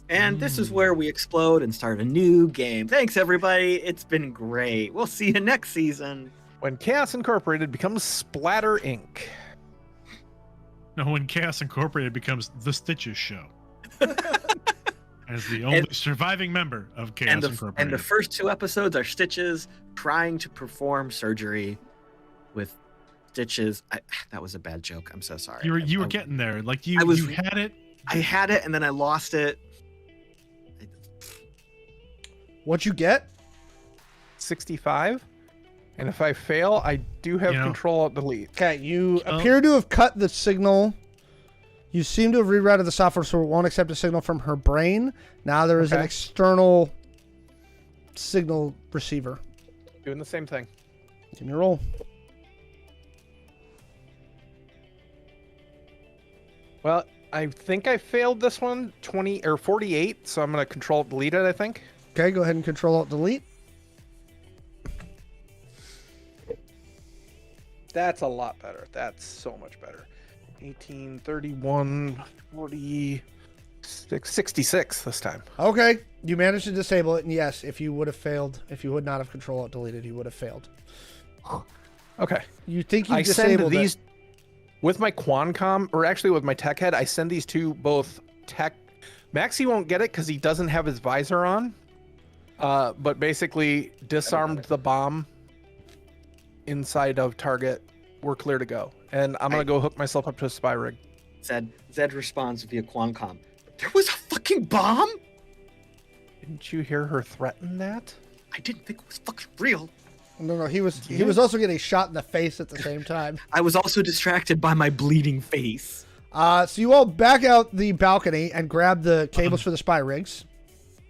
And this is where we explode and start a new game. Thanks, everybody. It's been great. We'll see you next season. When Chaos Incorporated becomes Splatter Inc. No, when Chaos Incorporated becomes The Stitches Show. As the only surviving member of Chaos Incorporated. And the first 2 episodes are Stitches trying to perform surgery with Stitches. That was a bad joke. I'm so sorry. You were getting there. Like you had it. I had it and then I lost it. What'd you get? 65. And if I fail, I do have Control-Alt-Delete. Okay, you appear to have cut the signal. You seem to have rerouted the software so it won't accept a signal from her brain. Now there is an external signal receiver. Doing the same thing. Give me a roll. Well, I think I failed this one, 20 or 48, so I'm going to Control-Delete it, I think. Okay, go ahead and Control-Alt-Delete. That's a lot better. That's so much better. 18, 31, 46, 66 this time. Okay, you managed to disable it, and yes, if you would not have Control-Alt-Deleted, you would have failed. Okay. You think you I disabled send these it. with my Quancom, or actually with my tech head, I send these to both tech. Maxi won't get it because he doesn't have his visor on, but basically disarmed the bomb inside of target. We're clear to go. And I'm going to go hook myself up to a spy rig. Zed responds via Quancom. There was a fucking bomb? Didn't you hear her threaten that? I didn't think it was fucking real. No, he was also getting shot in the face at the same time. I was also distracted by my bleeding face. So you all back out the balcony and grab the cables for the spy rigs.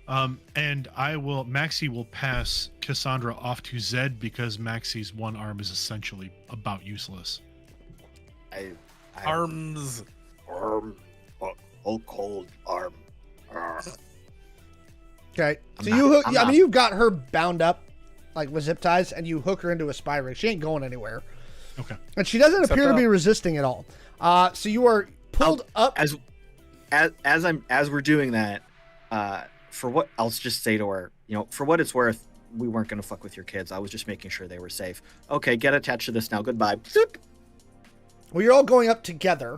And Maxi will pass Cassandra off to Zed because Maxi's one arm is essentially about useless. Arms. Arm. Oh, cold arm. Okay. So you've got her bound up, like with zip ties, and you hook her into a spy rig. She ain't going anywhere. Okay. And she doesn't appear to be resisting at all. So you are pulled up. As we're doing that, for what I'll just say to her, for what it's worth, we weren't going to fuck with your kids. I was just making sure they were safe. Okay, get attached to this now. Goodbye. Zoop. Well, you're all going up together,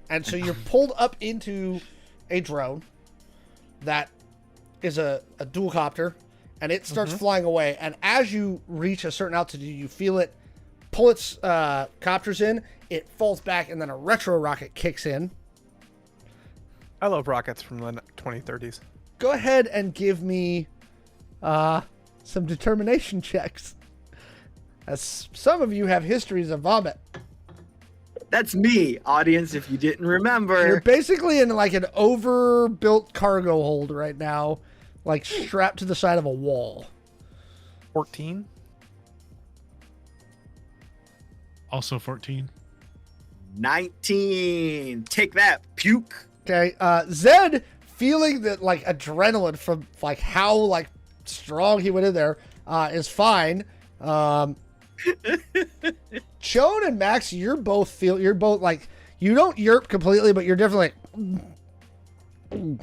and so you're pulled up into a drone that is a dual copter, and it starts flying away. And as you reach a certain altitude, you feel it pull its copters in, it falls back, and then a retro rocket kicks in. I love rockets from the 2030s. Go ahead and give me some determination checks, as some of you have histories of vomit. That's me, audience, if you didn't remember. You're basically in like an overbuilt cargo hold right now, like strapped to the side of a wall. 14. Also 14. 19. Take that, puke. Okay, Zed, feeling that like adrenaline from like how like strong he went in there, is fine. Chone and Max, you're both like you don't yerp completely, but you're definitely like.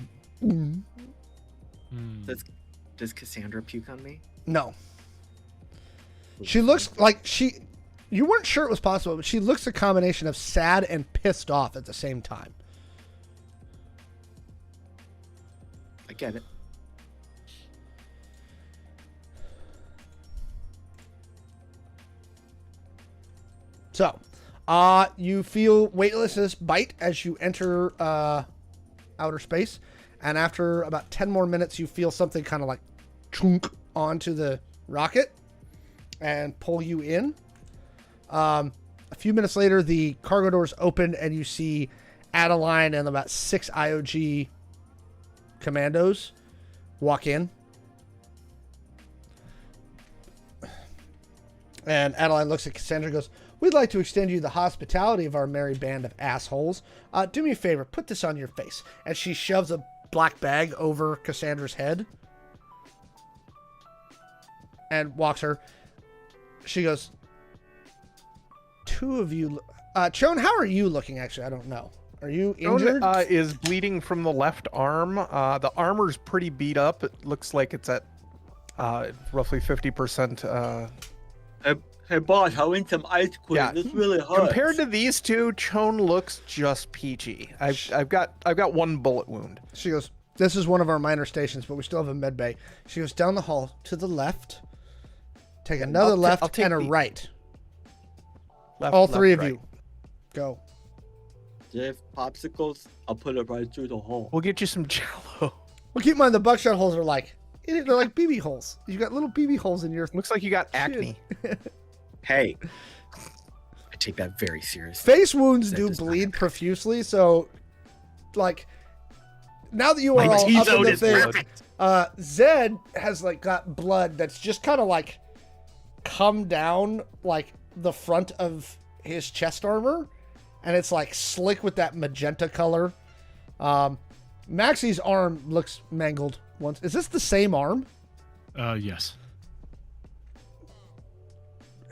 Does Cassandra puke on me? No. She looks like you weren't sure it was possible, but she looks a combination of sad and pissed off at the same time. I get it. So, you feel weightlessness bite as you enter outer space, and after about 10 more minutes, you feel something kind of like chunk onto the rocket and pull you in. A few minutes later, the cargo doors open, and you see Adeline and about 6 IOG commandos walk in. And Adeline looks at Cassandra and goes, "We'd like to extend you the hospitality of our merry band of assholes. Do me a favor, put this on your face." And she shoves a black bag over Cassandra's head and walks her. She goes, "Two of you..." Chone, how are you looking, actually? I don't know. Are you injured? Chone, is bleeding from the left arm. The armor's pretty beat up. It looks like it's at roughly 50%. Hey boss, I want some ice cream. Yeah. This really hurts. Compared to these two, Chone looks just peachy. I've got one bullet wound. She goes, "This is one of our minor stations, but we still have a med bay." She goes down the hall to the left. Take another left and a right. All three of you. Go. If popsicles, I'll put it right through the hole. We'll get you some Jello. Well, keep in mind the buckshot holes are like, they're like BB holes. You got little BB holes in your... Looks like you got acne. Hey, I take that very seriously. Face wounds That do does not bleed happen. profusely, so like now that you are My all up in T-zone the is thing, perfect. Zed has like got blood that's just kind of like come down like the front of his chest armor, and it's like slick with that magenta color. Maxi's arm looks mangled once. Is this the same arm? Yes.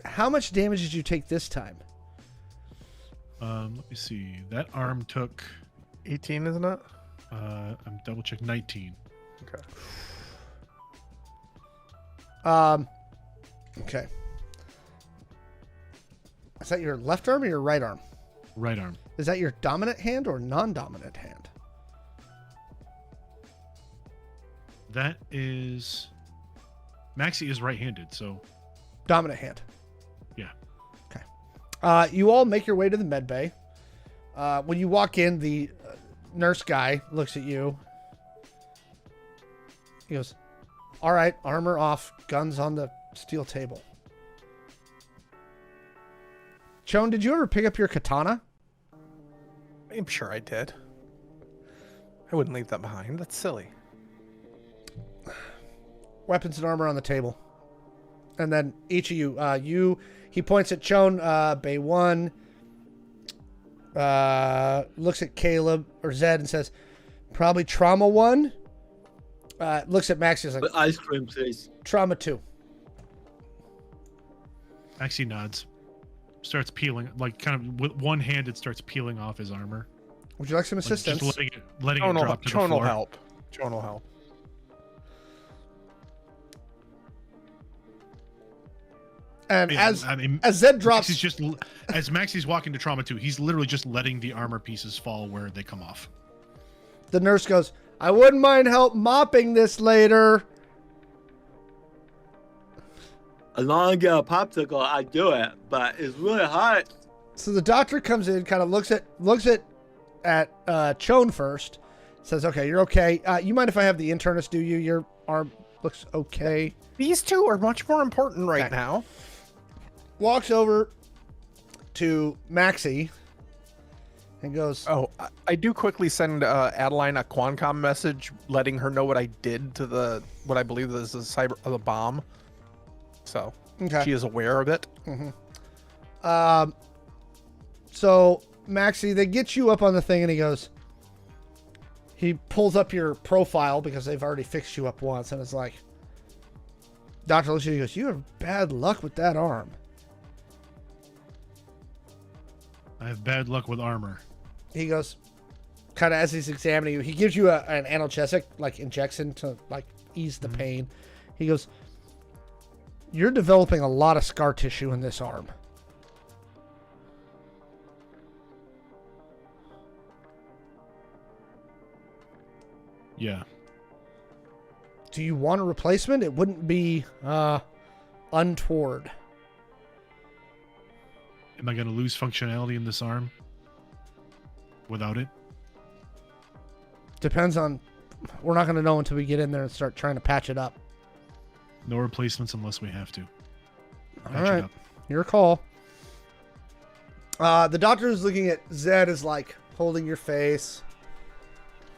How much damage did you take this time? Let me see. That arm took 18, isn't it? I'm double check 19. Okay. Okay. Is that your left arm or your right arm? Right arm. Is that your dominant hand or non-dominant hand? That is Maxi is right-handed, so Dominant hand. yeah. Okay. You all make your way to the med bay. When you walk in, the nurse guy looks at you. He goes, "All right, armor off, guns on the steel table." Chone, did you ever pick up your katana? I'm sure I did. I wouldn't leave that behind. That's silly. Weapons and armor on the table. And then each of you, he points at Chone, Bay 1, looks at Caleb or Zed and says, "Probably trauma 1. Looks at Maxi and is like, Ice cream, please. "Trauma 2. Maxi nods. Starts peeling, like kind of with one hand, it starts peeling off his armor. Would you like some Like, assistance? just letting it drop to the Chone will floor. help. Chone will help. And Yeah, as I mean, Zed drops, as Maxi's walking to trauma 2, he's literally just letting the armor pieces fall where they come off. the nurse goes, "I wouldn't mind help mopping this later." As long as I get a popsicle, I do it. But it's really hot. So the doctor comes in, kind of looks at Chone first, says, "Okay, you're okay. You mind if I have the internist do you? Your arm looks okay." These two are much more important right Okay. now. Walks over to Maxi and goes, Oh, I do quickly send Adeline a Qualcomm message, letting her know what I did to what I believe is the bomb. So okay. she is aware of it. So Maxi, they get you up on the thing, and he pulls up your profile because they've already fixed you up once, and it's like, Dr. looks at you and goes, you have bad luck with that arm. I have bad luck with armor. He goes, kind of as he's examining you, he gives you an analgesic, like injection to like ease the pain. He goes, you're developing a lot of scar tissue in this arm. Yeah. Do you want a replacement? It wouldn't be untoward. Am I going to lose functionality in this arm without it? Depends on... We're not going to know until we get in there and start trying to patch it up. No replacements unless we have to. All Patch it right. up. Your call. The doctor is looking at Zed as like holding your face.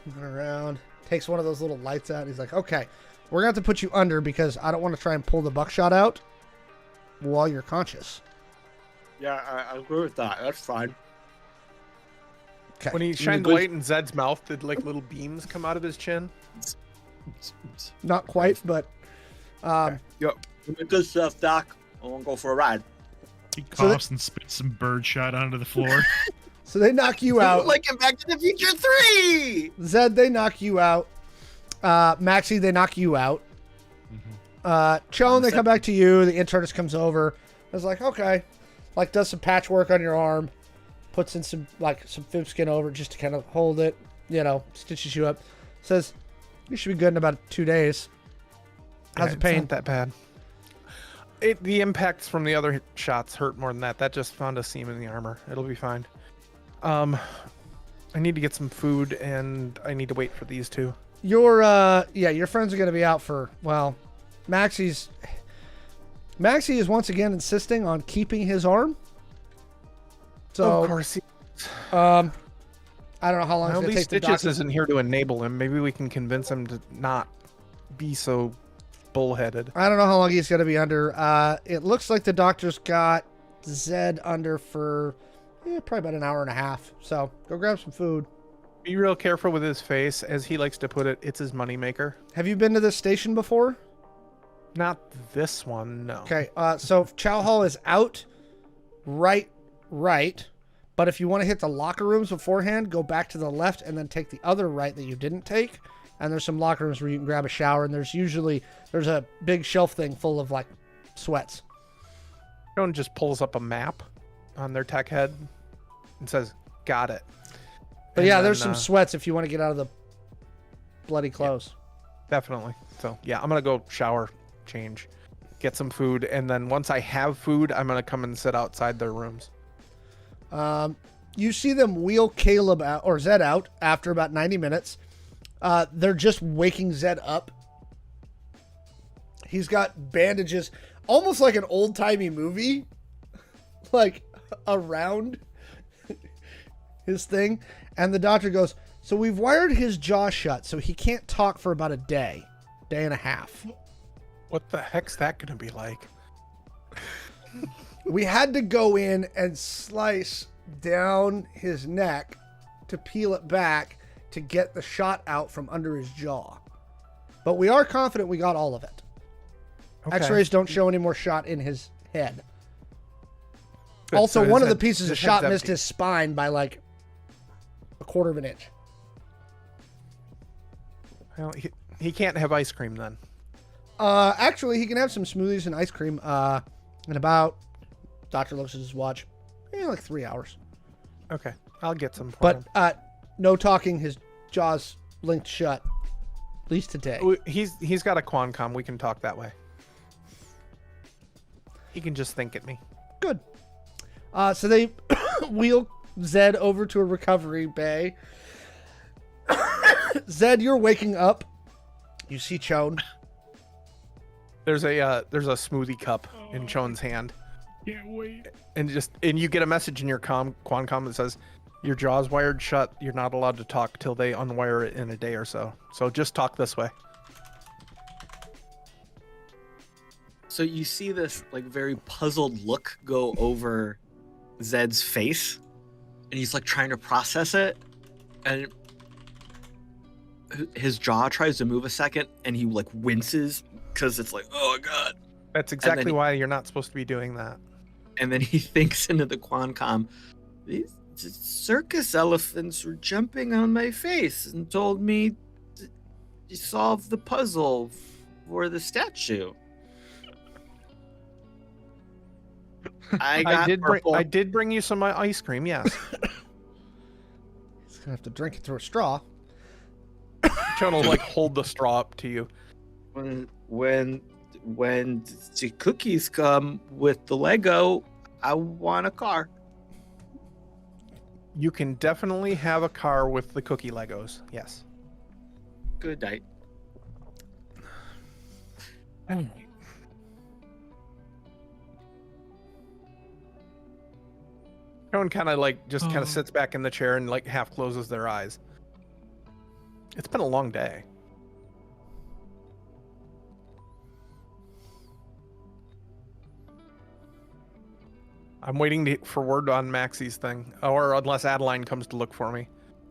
Moving around. Takes one of those little lights out. He's like, okay, we're going to have to put you under because I don't want to try and pull the buckshot out while you're conscious. Yeah, I agree with that. That's fine. Okay. When he shined the light in Zed's mouth, did like little beams come out of his chin? Not quite, but... Yo, good stuff, Doc. I want to go for a ride. He coughs and spits some bird shot onto the floor. So they knock you out. Like in Back to the Future 3! Zed, they knock you out. Maxi, they knock you out. Shawn, they come back to you. The internist comes over. It's like, okay. Like, does some patchwork on your arm. Puts in some fib skin over it just to kind of hold it. You know, stitches you up. Says, you should be good in about 2 days. How's the pain? It's not that bad. The impacts from the other shots hurt more than that. That just found a seam in the armor. It'll be fine. I need to get some food, and I need to wait for these two. Your friends are going to be out for, well, Maxi is once again insisting on keeping his arm. So, of course. I don't know how long it's At going to least take the Stitches doctor. isn't here to enable him. Maybe we can convince him to not be so bullheaded. I don't know how long he's going to be under. It looks like the doctor's got Zed under for probably about an hour and a half. So go grab some food. Be real careful with his face. As he likes to put it, it's his moneymaker. Have you been to this station before? Not this one, no. Okay, so Chow Hall is out right. But if you want to hit the locker rooms beforehand, go back to the left and then take the other right that you didn't take. And there's some locker rooms where you can grab a shower, and there's a big shelf thing full of like sweats. Shawn just pulls up a map on their tech head and says, got it. But And yeah, then, there's some sweats if you want to get out of the bloody clothes. Definitely. So yeah, I'm going to go shower, change, get some food. And then once I have food, I'm going to come and sit outside their rooms. You see them wheel Caleb out, or Zed out after about 90 minutes. They're just waking Zed up. He's got bandages, almost like an old-timey movie, like around his thing. And the doctor goes, so we've wired his jaw shut, so he can't talk for about a day and a half. What the heck's that going to be like? We had to go in and slice down his neck to peel it back to get the shot out from under his jaw. But we are confident we got all of it. Okay. X-rays don't show any more shot in his head. Good, Also, so his one of the head- pieces of his shot head's missed empty. his spine by like a quarter of an inch. Well, he can't have ice cream then. Actually, he can have some smoothies and ice cream in about, doctor looks at his watch, like 3 hours. Okay, I'll get some for But him. no talking, his jaw's linked shut, at least today. He's got a Qualcomm. We can talk that way. He can just think at me. Good. So they wheel Zed over to a recovery bay. Zed, you're waking up. You see Chone. There's a smoothie cup in Chon's hand, Can't wait. and you get a message in your Qualcomm that says, Your jaw's wired shut. You're not allowed to talk till they unwire it in a day or so. So just talk this way. So you see this like very puzzled look go over Zed's face, and he's like trying to process it, and his jaw tries to move a second, and he like winces because it's like, oh god. That's exactly why you're not supposed to be doing that. And then he thinks into the Quancom, these circus elephants were jumping on my face and told me to solve the puzzle for the statue. I did bring you some ice cream, yes. He's gonna have to drink it through a straw. Shawn will like hold the straw up to you. When the cookies come with the Lego, I want a car. You can definitely have a car with the cookie Legos. Yes. Good night. Shawn kind of like just kind of sits back in the chair and like half closes their eyes. It's been a long day. I'm waiting for word on Maxi's thing, or unless Adeline comes to look for me.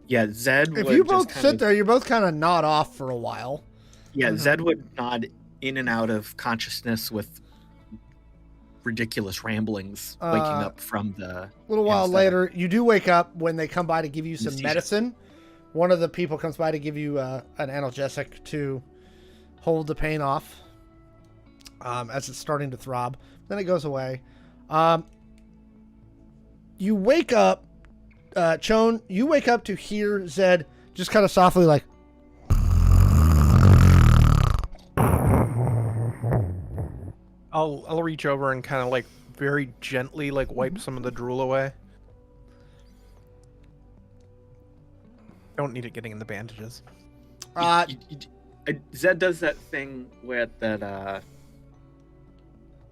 Yeah, Zed If would you both just sit there, you both kind of nod off for a while. Yeah, Zed would nod in and out of consciousness with ridiculous ramblings, waking up from the... A little while anesthetic. later, you do wake up when they come by to give you some Anesthesia. medicine. One of the people comes by to give you an analgesic to hold the pain off as it's starting to throb. Then it goes away. You wake up, Shawn, you wake up to hear Zed just kind of softly like... I'll reach over and kind of like very gently like wipe some of the drool away. Don't need it getting in the bandages. Zed does that thing where that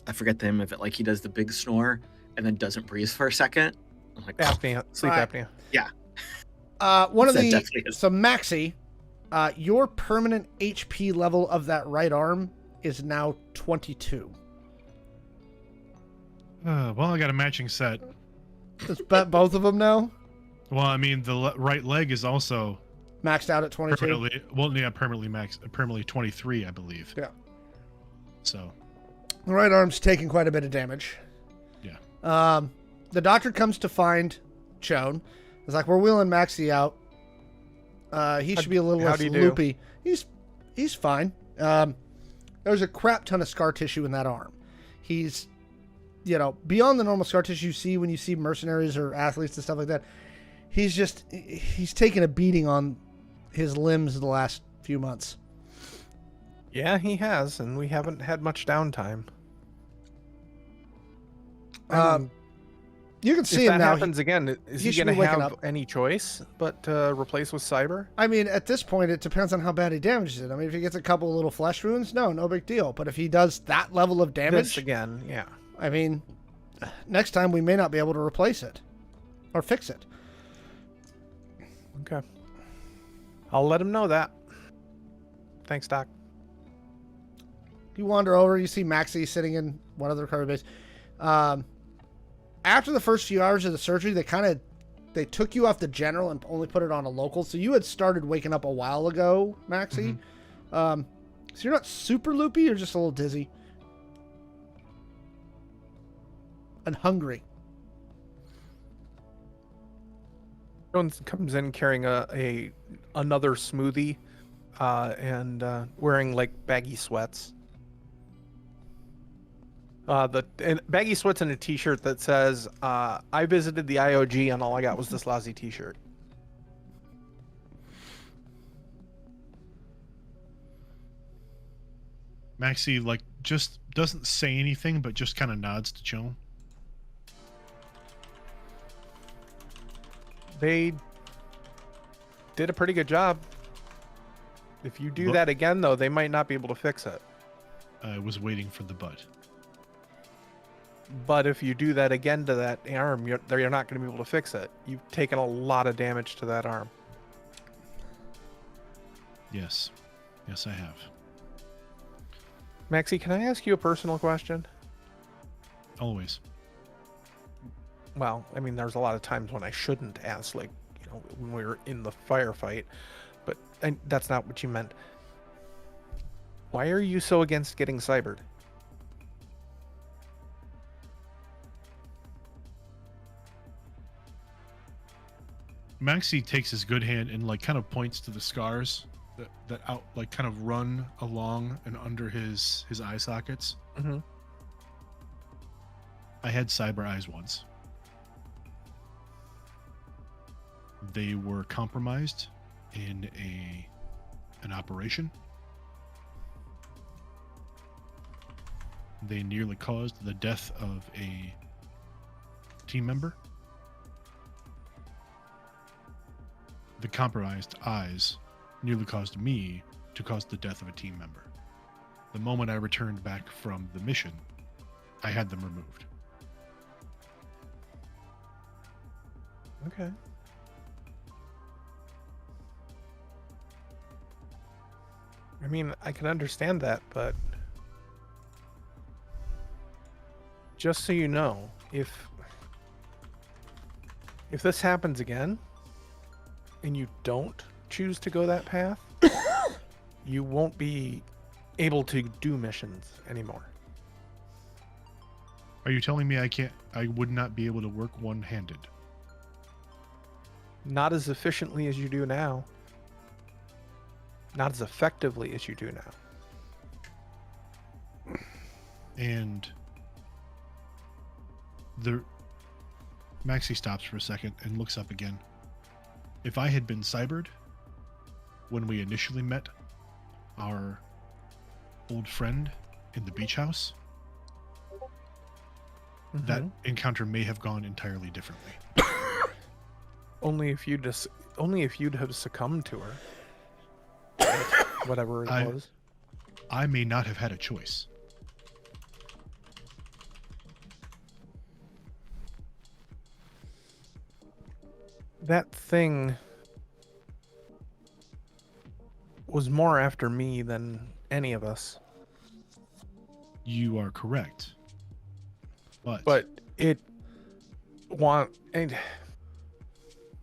I forget the name of it. Like he does the big snore and then doesn't breathe for a second. I'm like, Apnea, sleep Alright. apnea. One of Zed the... definitely is. So Maxi, your permanent HP level of that right arm is now 22. Well, I got a matching set. Is both of them now Well, I mean, the right leg is also maxed out at 22? permanently, well, yeah, permanently 23, I believe. Yeah. So, The right arm's taking quite a bit of damage. yeah. The doctor comes to find Shawn. It's like, we're wheeling Maxi out. He should be a little less how'd he do? loopy. He's fine. There's a crap ton of scar tissue in that arm. He's, beyond the normal scar tissue you see when you see mercenaries or athletes and stuff like that. He's taken a beating on his limbs the last few months. Yeah, he has, and we haven't had much downtime. You can see if him that now. happens again, is he he should going be to waking have up. any choice but to replace with cyber? I mean, at this point, it depends on how bad he damages it. I mean, if he gets a couple little flesh wounds, no big deal. But if he does that level of damage, This again, yeah. I mean, next time we may not be able to replace it or fix it. Okay. I'll let him know that. Thanks, Doc. You wander over, you see Maxi sitting in one of the recovery bays. After the first few hours of the surgery, they took you off the general and only put it on a local. So you had started waking up a while ago, Maxi. So you're not super loopy, you're just a little dizzy. And hungry. Shawn comes in carrying another smoothie and wearing like baggy sweats. Baggy sweats and a t-shirt that says, I visited the IOG and all I got was this lousy t-shirt. Maxi, like, just doesn't say anything, but just kind of nods to Shawn. They did a pretty good job. If you do that again, though, they might not be able to fix it. I was waiting for the butt. But if you do that again to that arm, you're not going to be able to fix it. You've taken a lot of damage to that arm. Yes. Yes, I have. Maxi, can I ask you a personal question? Always. Well, I mean, there's a lot of times when I shouldn't ask, like, when we were in the firefight, but that's not what you meant. Why are you so against getting cybered? Maxi takes his good hand and like kind of points to the scars that out like kind of run along and under his eye sockets. Mm-hmm. I had cyber eyes once. They were compromised in an operation. They nearly caused the death of a team member. The compromised eyes nearly caused me to cause the death of a team member. The moment I returned back from the mission, I had them removed. Okay. I mean, I can understand that, but just so you know, if this happens again and you don't choose to go that path, you won't be able to do missions anymore. Are you telling me I would not be able to work one-handed? Not as efficiently as you do now. Not as effectively as you do now. And Maxi stops for a second and looks up again. If I had been cybered when we initially met our old friend in the beach house, that encounter may have gone entirely differently. Only if you'd have succumbed to her. Whatever it was. I may not have had a choice. That thing was more after me than any of us. You are correct. But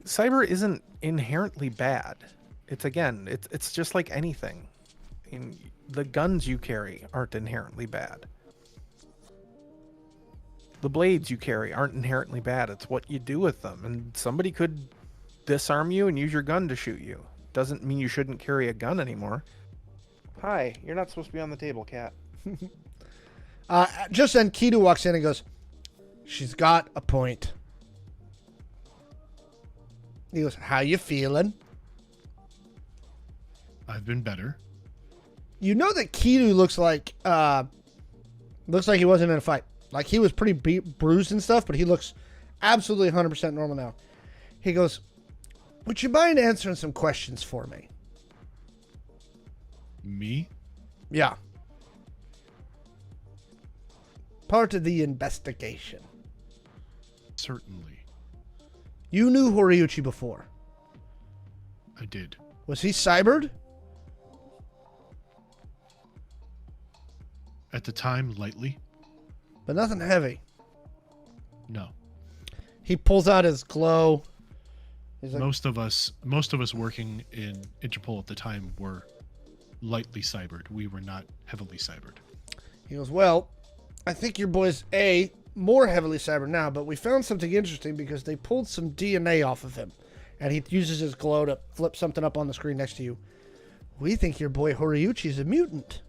cyber isn't inherently bad. It's just like anything. I mean, the guns you carry aren't inherently bad. The blades you carry aren't inherently bad. It's what you do with them. And somebody could disarm you and use your gun to shoot you. Doesn't mean you shouldn't carry a gun anymore. Hi, you're not supposed to be on the table, cat. Just then, Kido walks in and goes, "She's got a point." He goes, "How you feeling?" I've been better. You know that Kido looks like he wasn't in a fight. Like, he was pretty bruised and stuff, but he looks absolutely 100% normal now. He goes, "Would you mind answering some questions for me?" Me? Yeah. Part of the investigation. Certainly. You knew Horiuchi before. I did. Was he cybered? At the time, lightly. But nothing heavy. No. He pulls out his glow. He's like, Most of us working in Interpol at the time were lightly cybered. We were not heavily cybered. he goes, "Well, I think your boy's more heavily cybered now, but we found something interesting because they pulled some DNA off of him." And he uses his glow to flip something up on the screen next to you. "We think your boy Horiuchi's a mutant."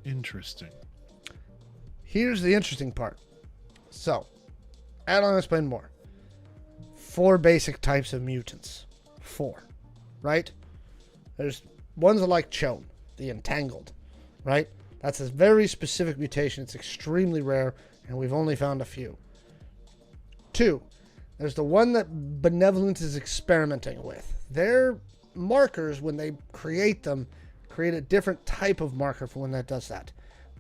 Interesting. Here's the interesting part. So, add on, explain more. 4 basic types of mutants. 4, right? There's ones that like Chone, the entangled, right? That's a very specific mutation. It's extremely rare, and we've only found a few. 2, there's the one that Benevolent is experimenting with. They're markers, when they create them, create a different type of marker for when that does that.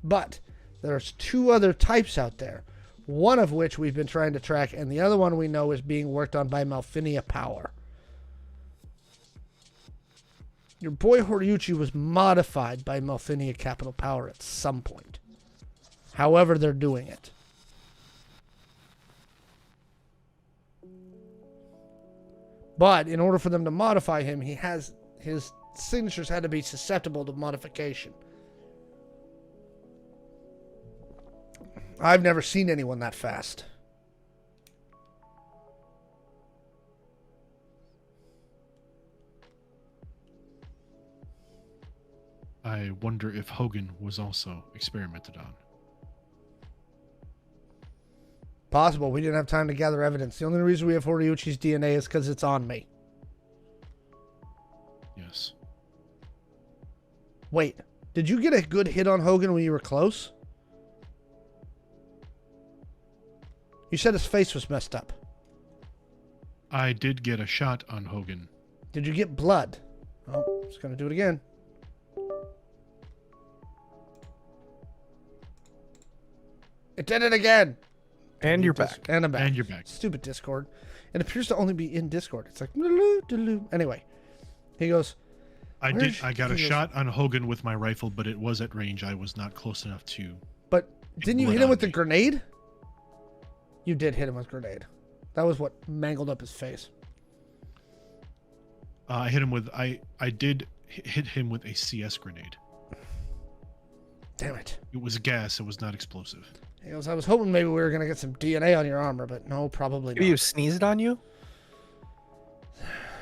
But there's 2 other types out there, one of which we've been trying to track, and the other one we know is being worked on by Malfinia Power. Your boy Horiuchi was modified by Malfinia Capital Power at some point. However they're doing it. But in order for them to modify him, his signatures had to be susceptible to modification. I've never seen anyone that fast. I wonder if Hogan was also experimented on. Possible. We didn't have time to gather evidence. The only reason we have Horiuchi's DNA is because it's on me. Yes. Wait, did you get a good hit on Hogan when you were close? You said his face was messed up. I did get a shot on Hogan. Did you get blood? Oh, just going to do it again. It did it again. And you're back. And I'm back. And you're back. Stupid Discord. It appears to only be in Discord. It's like, doo-doo. Anyway, he goes, I got a shot on Hogan with my rifle, but it was at range. I was not close enough to. But didn't you blood hit him on with the me. grenade? You did hit him with grenade. That was what mangled up his face. I hit him with. I did hit him with a CS grenade. Damn it. It was gas. It was not explosive. He goes, I was hoping maybe we were going to get some DNA on your armor, but no, probably Maybe not. you sneezed on you?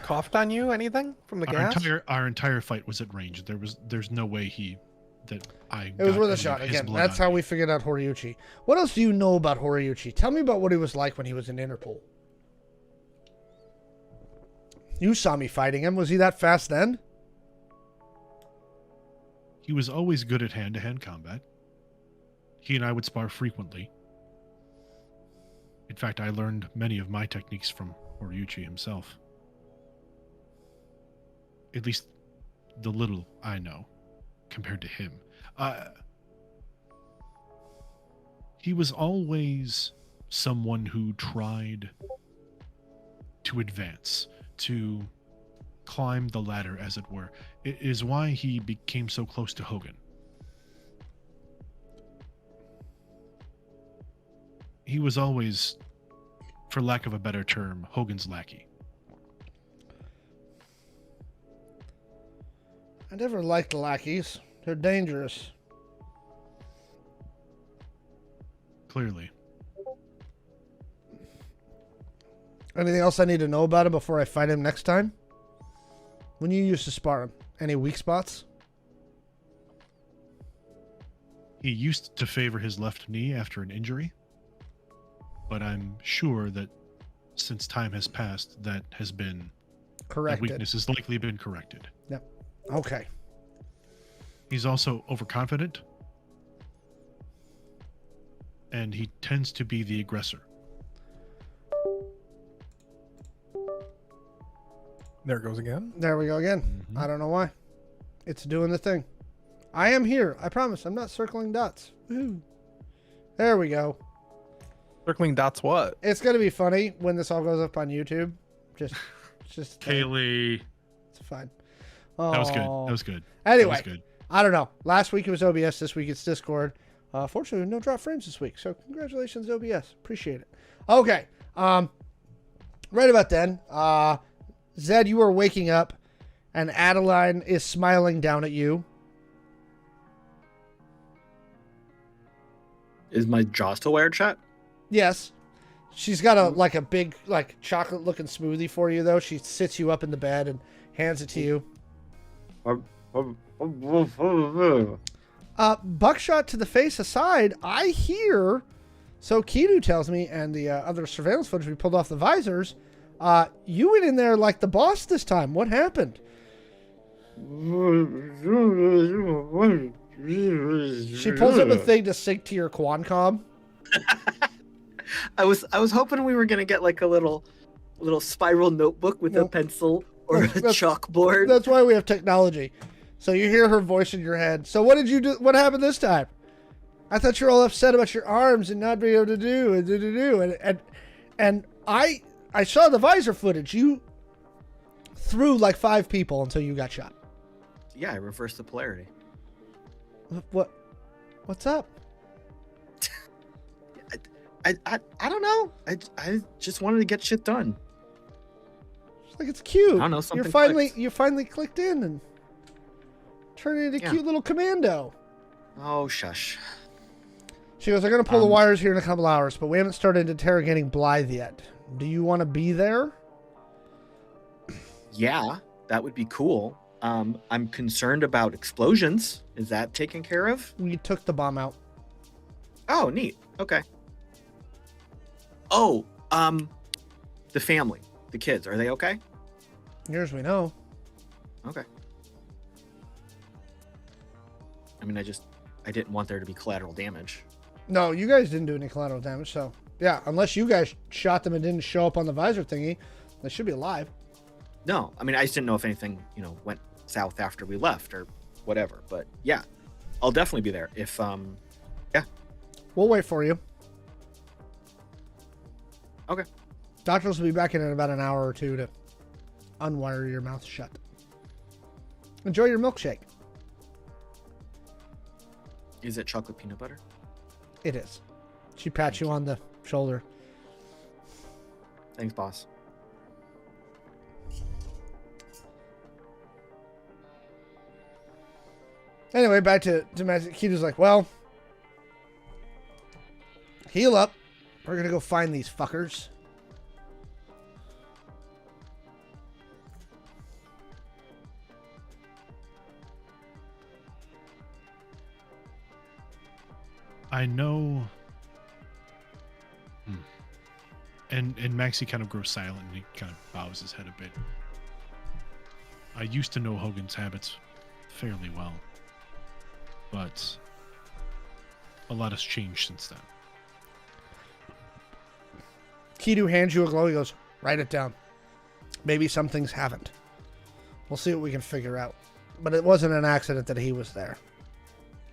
Coughed on you? Anything from the gas? Our entire fight was at range. There's no way It was worth a shot. Again, that's how we figured out Horiuchi. What else do you know about Horiuchi? Tell me about what he was like when he was in Interpol. You saw me fighting him. Was he that fast then? He was always good at hand-to-hand combat. He and I would spar frequently. In fact, I learned many of my techniques from Horiuchi himself. At least the little I know compared to him. He was always someone who tried to advance, to climb the ladder, as it were. It is why he became so close to Hogan. He was always, for lack of a better term, Hogan's lackey. I never liked lackeys. They're dangerous. Clearly. Anything else I need to know about him before I fight him next time? When you used to spar him, any weak spots? He used to favor his left knee after an injury, but I'm sure that since time has passed, that has been Corrected. that weakness has likely been corrected. Yep. Okay. He's also overconfident, and he tends to be the aggressor. There it goes again. There we go again. Mhm. I don't know why. It's doing the thing. I am here. I promise. I'm not circling dots. Woo. There we go. Circling dots what? It's going to be funny when this all goes up on YouTube. It's just Kaylee. It's fine. That was good. Oh. That was good. Anyway, That was good. I don't know. Last week it was OBS. This week it's Discord. Fortunately, no drop frames this week. So congratulations, OBS. Appreciate it. Okay. Right about then, Zed, you are waking up, and Adeline is smiling down at you. Is my jaw still wired shut? Yes. She's got a big chocolate looking smoothie for you though. She sits you up in the bed and hands it to you. Buckshot to the face aside, I hear. So Kidu tells me, and the other surveillance footage we pulled off the visors. You went in there like the boss this time. What happened? She pulls up a thing to sync to your Qualcomm. I was hoping we were gonna get like a little spiral notebook with a Nope. pencil or a That's- chalkboard. That's why we have technology. So you hear her voice in your head. So what did you do? What happened this time? I thought you were all upset about your arms and not being able to do and I saw the visor footage. You threw like 5 people until you got shot. Yeah, I reversed the polarity. What's up? I don't know. I just wanted to get shit done. It's like it's cute. I don't know, something You finally clicked in and turned into a cute little commando. Oh, shush. She goes, I'm going to pull the wires here in a couple hours, but we haven't started interrogating Blythe yet. Do you want to be there? Yeah, that would be cool. I'm concerned about explosions. Is that taken care of? We took the bomb out. Oh, neat. Okay. Oh, the family, the kids, are they okay? Near as we know. Okay. I mean, I didn't want there to be collateral damage. No, you guys didn't do any collateral damage, so yeah, unless you guys shot them and didn't show up on the visor thingy, they should be alive. No, I mean, I just didn't know if anything, went south after we left or whatever. But yeah, I'll definitely be there if, yeah. We'll wait for you. Okay. Doctors will be back in about an hour or two to unwire your mouth shut. Enjoy your milkshake. Is it chocolate peanut butter? It is. She pats you on the shoulder. Thanks, boss. Anyway, back to Magic. Kita's like, well, heal up. We're going to go find these fuckers. I know. And Maxi kind of grows silent and he kind of bows his head a bit. I used to know Hogan's habits fairly well, but a lot has changed since then. Kidu hands you a glow. He goes, write it down. Maybe some things haven't. We'll see what we can figure out. But it wasn't an accident that he was there.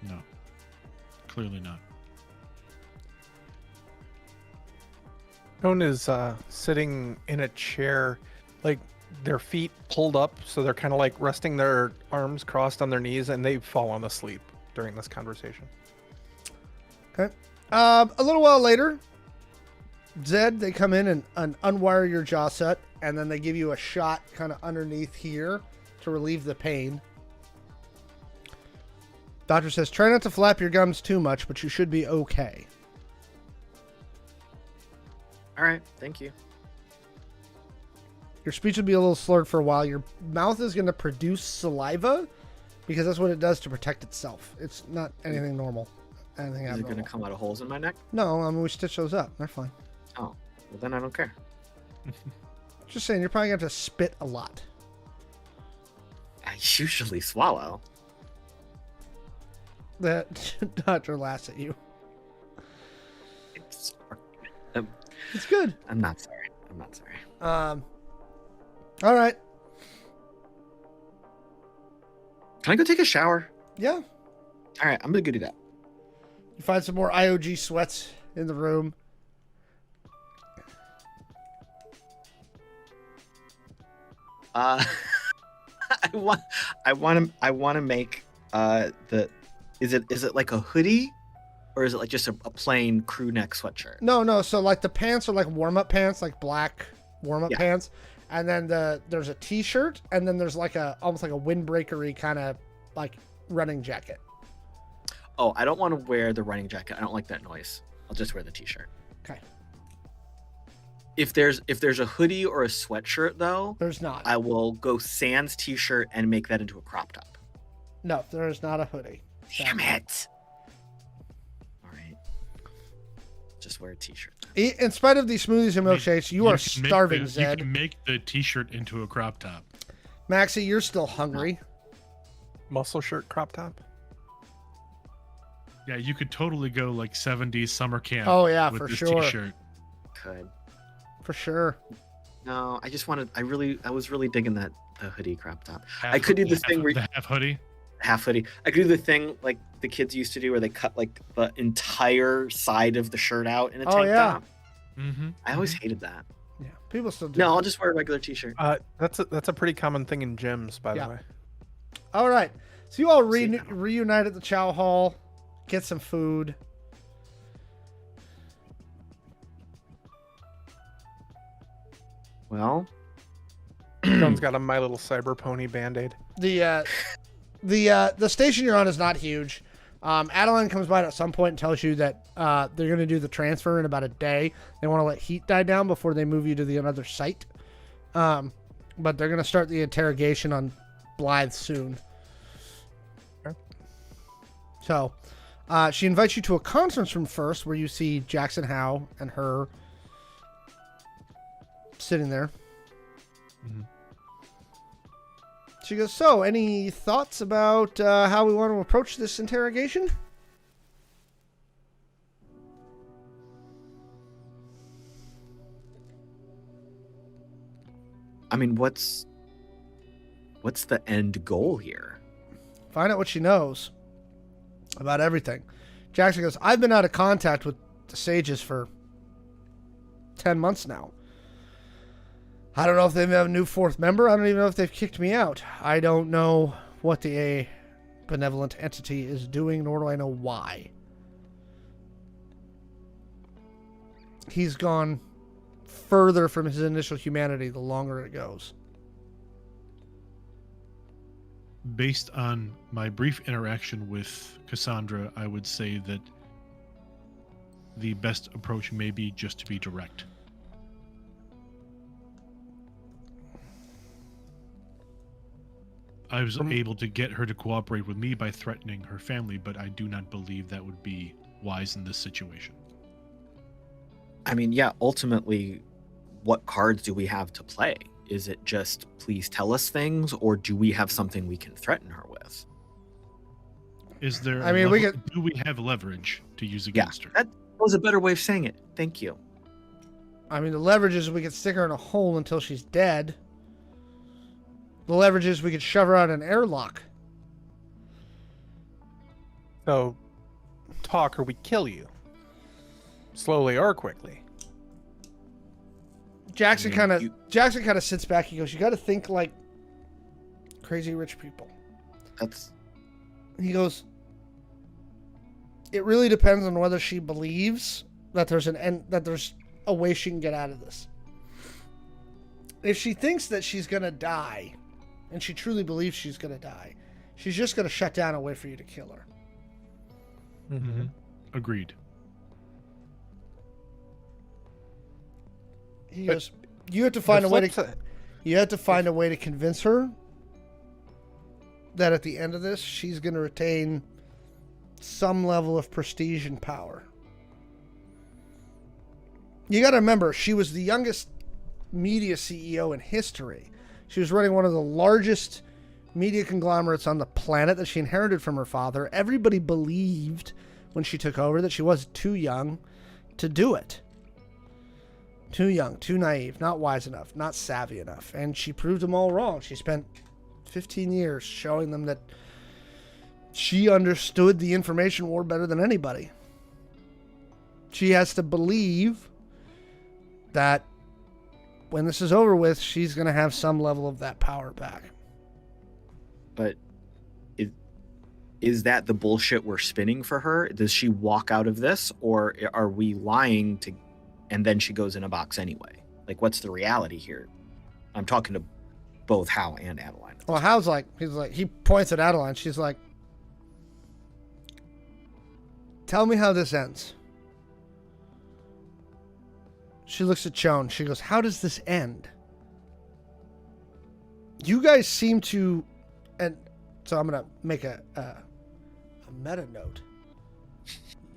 No, clearly not. Shawn is sitting in a chair, like their feet pulled up, so they're kind of like resting their arms crossed on their knees, and they've fallen asleep during this conversation. Okay. A little while later, Zed, they come in and unwire your jaw set, and then they give you a shot kind of underneath here to relieve the pain. Doctor says, try not to flap your gums too much, but you should be okay. All right, thank you. Your speech will be a little slurred for a while. Your mouth is going to produce saliva because that's what it does to protect itself. It's not anything normal. Anything Is it abnormal. going to come out of holes in my neck? No, I mean, we stitch those up. They're fine. Oh, well then I don't care. Just saying, you're probably going to have to spit a lot. I usually swallow. That doctor laughs at you. It's It's good. I'm not sorry. I'm not sorry. All right. Can I go take a shower? Yeah. All right, I'm gonna go do that. You find some more IOG sweats in the room. I want to make is it like a hoodie or is it like just a plain crew neck sweatshirt? No. So like the pants are like warm-up pants, like black warm-up Yeah. pants. And then there's a t-shirt, and then there's like almost like a windbreakery kind of like running jacket. Oh, I don't want to wear the running jacket. I don't like that noise. I'll just wear the t-shirt. Okay. If there's a hoodie or a sweatshirt though, There's not. I will go sans t-shirt and make that into a crop top. No, there is not a hoodie. Damn it. All right. Just wear a t-shirt. In spite of these smoothies and milkshakes, you are can make starving, You Zed. can make the t-shirt into a crop top. Maxi, you're still hungry. Muscle shirt crop top. Yeah, you could totally go like 70s summer camp. Oh, yeah, with for this sure. T-shirt. Could. For sure. No, I just wanted. I was really digging that the hoodie crop top. Half I could do the half- thing where the half hoodie. half hoodie. I could do the thing like the kids used to do where they cut like the entire side of the shirt out in a Oh, tank yeah. top. Mm-hmm. I always hated that. Yeah, people still do. No, that. I'll just wear a regular t-shirt. That's a pretty common thing in gyms, by Yeah. the way. All right. So you all See now. reunite at the Chow Hall, get some food. Well, John's got a My Little Cyber Pony Band-Aid. The station you're on is not huge. Adeline comes by at some point and tells you that they're going to do the transfer in about a day. They want to let heat die down before they move you to the another site. But they're going to start the interrogation on Blythe soon. Okay. So she invites you to a conference room first where you see Jackson Howe and her sitting there. Mhm. She goes, so any thoughts about how we want to approach this interrogation? I mean, what's the end goal here? Find out what she knows about everything. Jackson goes, I've been out of contact with the Sages for 10 months now. I don't know if they have a new fourth member. I don't even know if they've kicked me out. I don't know what the benevolent entity is doing, nor do I know why. He's gone further from his initial humanity the longer it goes. Based on my brief interaction with Cassandra, I would say that the best approach may be just to be direct. I was able to get her to cooperate with me by threatening her family, but I do not believe that would be wise in this situation. I mean, yeah, ultimately, what cards do we have to play? Is it just please tell us things, or do we have something we can threaten her with? Is there? I mean, do we have leverage to use against her? That was a better way of saying it. Thank you. I mean, the leverage is we could stick her in a hole until she's dead. The leverage is we could shove her out an airlock. So, talk or we kill you. Slowly or quickly. Jackson I mean, kind of sits back. He goes, "You got to think like crazy rich people." That's He goes, "It really depends on whether she believes that there's an end, that there's a way she can get out of this. If she thinks that she's gonna die, and she truly believes she's gonna die, she's just gonna shut down and wait for you to kill her." Mm-hmm. Agreed. He But goes, "You have to find a way to you have to find a way to convince her that at the end of this, she's gonna retain some level of prestige and power. You got to remember, she was the youngest media CEO in history. She was running one of the largest media conglomerates on the planet that she inherited from her father. Everybody believed when she took over that she was too young to do it. Too young, too naive, not wise enough, not savvy enough. And she proved them all wrong. She spent 15 years showing them that she understood the information war better than anybody. She has to believe that when this is over with, she's going to have some level of that power back." But is that the bullshit we're spinning for her? Does she walk out of this, or are we lying to, and then she goes in a box anyway? Like, what's the reality here? I'm talking to both Hal and Adeline. Well, Hal's like, he points at Adeline. She's like, "Tell me how this ends." She looks at Shawn. She goes, "How does this end? You guys seem to," and so I'm going to make a meta note.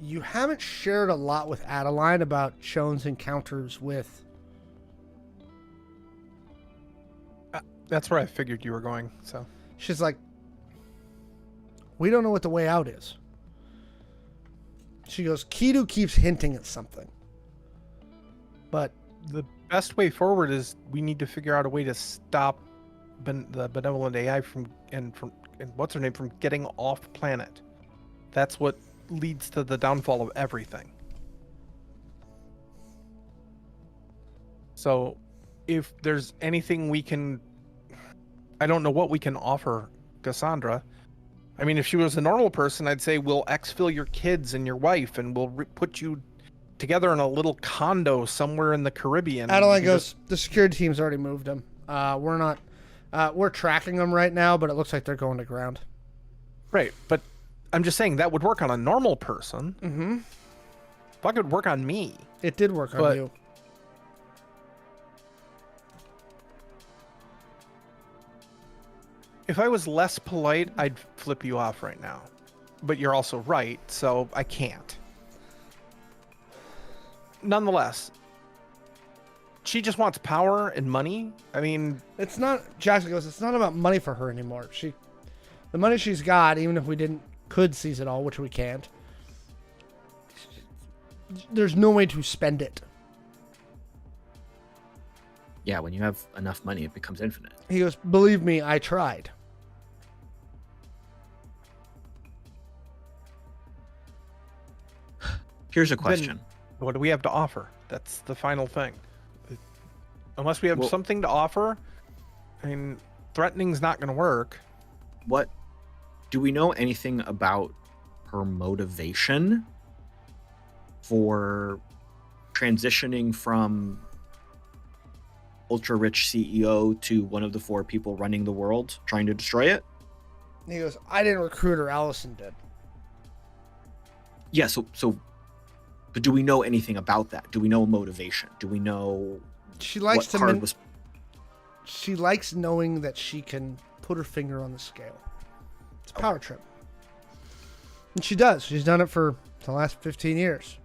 You haven't shared a lot with Adeline about Shawn's encounters with. That's where I figured you were going. So She's like, "We don't know what the way out is." She goes, "Kidu keeps hinting at something. But the best way forward is we need to figure out a way to stop the benevolent AI from what's her name from getting off planet. That's what leads to the downfall of everything. So, if there's anything we can, I don't know what we can offer Cassandra. I mean, if she was a normal person, I'd say we'll exfil your kids and your wife, and we'll put you together in a little condo somewhere in the Caribbean. Adeline goes, the security team's already moved them. We're tracking them right now, but it looks like they're going to ground. Right, but I'm just saying that would work on a normal person. Mm-hmm. Fuck, it would work on me. It did work on you. If I was less polite, I'd flip you off right now. But you're also right, so I can't. Nonetheless, she just wants power and money. I mean, it's not. Jackson goes, it's not about money for her anymore. The money she's got, even if we could seize it all, which we can't, there's no way to spend it. Yeah, when you have enough money, it becomes infinite. He goes, believe me, I tried. Here's a question. Then what do we have to offer? That's the final thing. Unless we have something to offer, I mean, threatening's not going to work. What do we know anything about her motivation for transitioning from ultra rich CEO to one of the 4 people running the world, trying to destroy it? He goes, I didn't recruit her, Allison did. Yeah, but do we know anything about that? Do we know motivation? Do we know she likes what card was... She likes knowing that she can put her finger on the scale. It's a power trip. And she does. She's done it for the last 15 years.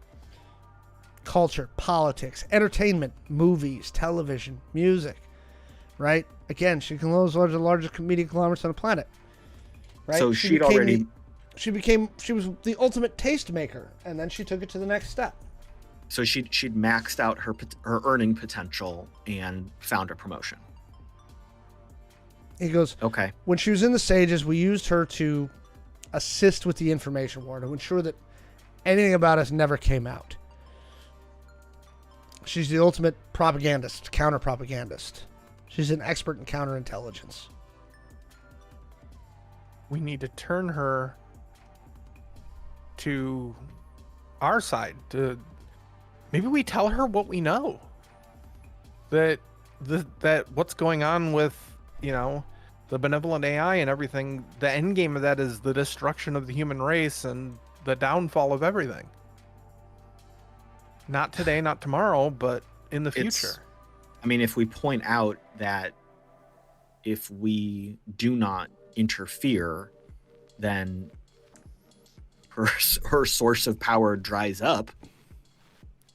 Culture, politics, entertainment, movies, television, music, right? Again, she can lose the largest media conglomerates on the planet, right? So she was the ultimate tastemaker, and then she took it to the next step. So she'd maxed out her earning potential and found a promotion. He goes, okay. When she was in the Sages, we used her to assist with the information war to ensure that anything about us never came out. She's the ultimate propagandist, counter-propagandist. She's an expert in counterintelligence. We need to turn her to our side. Maybe we tell her what we know. That what's going on with, the benevolent AI and everything, the end game of that is the destruction of the human race and the downfall of everything. Not today, not tomorrow, but in the future. If we point out that if we do not interfere, then her source of power dries up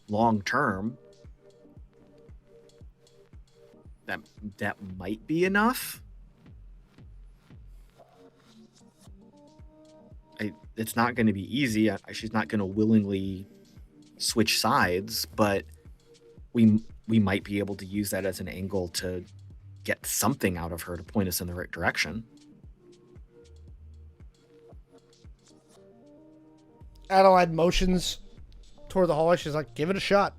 long term, that might be enough. It's not going to be easy. She's not going to willingly switch sides, but we might be able to use that as an angle to get something out of her to point us in the right direction. Adeline motions toward the hallway. She's like, give it a shot.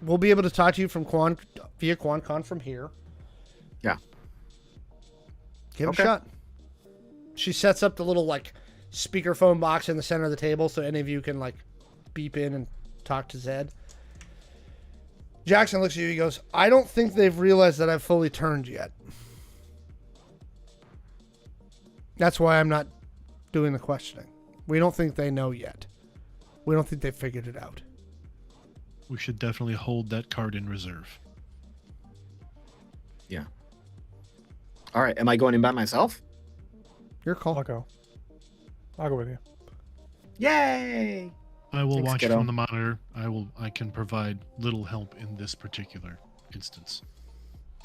We'll be able to talk to you from via QuanCon from here. Yeah. Give it a shot. She sets up the little speakerphone box in the center of the table so any of you can beep in and talk to Zed. Jackson looks at you. He goes, I don't think they've realized that I've fully turned yet. That's why I'm not doing the questioning. We don't think they know yet. We don't think they've figured it out. We should definitely hold that card in reserve. Yeah. All right. Am I going in by myself? Your call. I'll go with you. Yay! I will Thanks, watch kiddo. from the monitor. I can provide little help in this particular instance.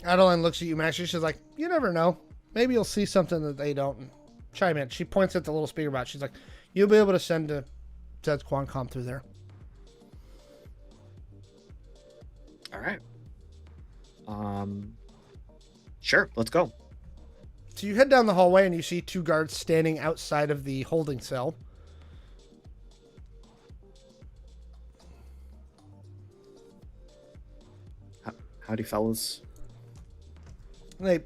Adeline looks at you, Maxi. She's like, you never know. Maybe you'll see something that they don't. And chime in. She points at the little speaker box. She's like, you'll be able to send Zed's QuanCom through there. All right. Sure, let's go. So you head down the hallway and you see 2 guards standing outside of the holding cell. Howdy, fellas. They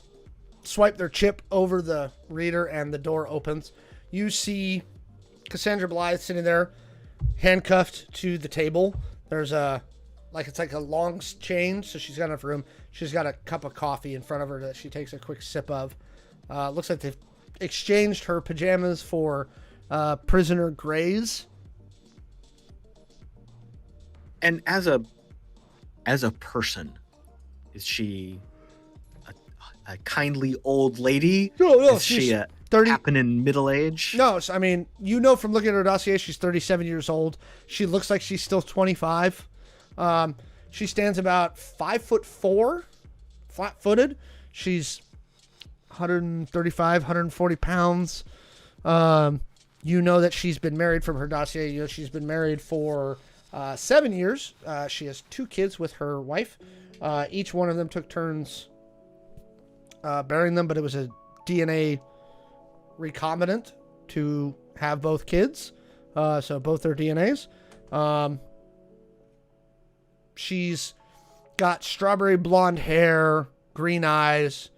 swipe their chip over the reader and the door opens. You see Cassandra Blythe sitting there, handcuffed to the table. There's it's like a long chain, so she's got enough room. She's got a cup of coffee in front of her that she takes a quick sip of. Looks like they've exchanged her pajamas for prisoner grays. And as a person, is she a kindly old lady? No, is she a 30 happening middle age? No, I mean, from looking at her dossier, she's 37 years old. She looks like she's still 25. She stands about 5'4", flat-footed. She's 135, 140 pounds. That she's been married from her dossier. She's been married for 7 years. She has 2 kids with her wife. Each one of them took turns bearing them, but it was a DNA recombinant to have both kids. So both their DNAs. She's got strawberry blonde hair, green eyes.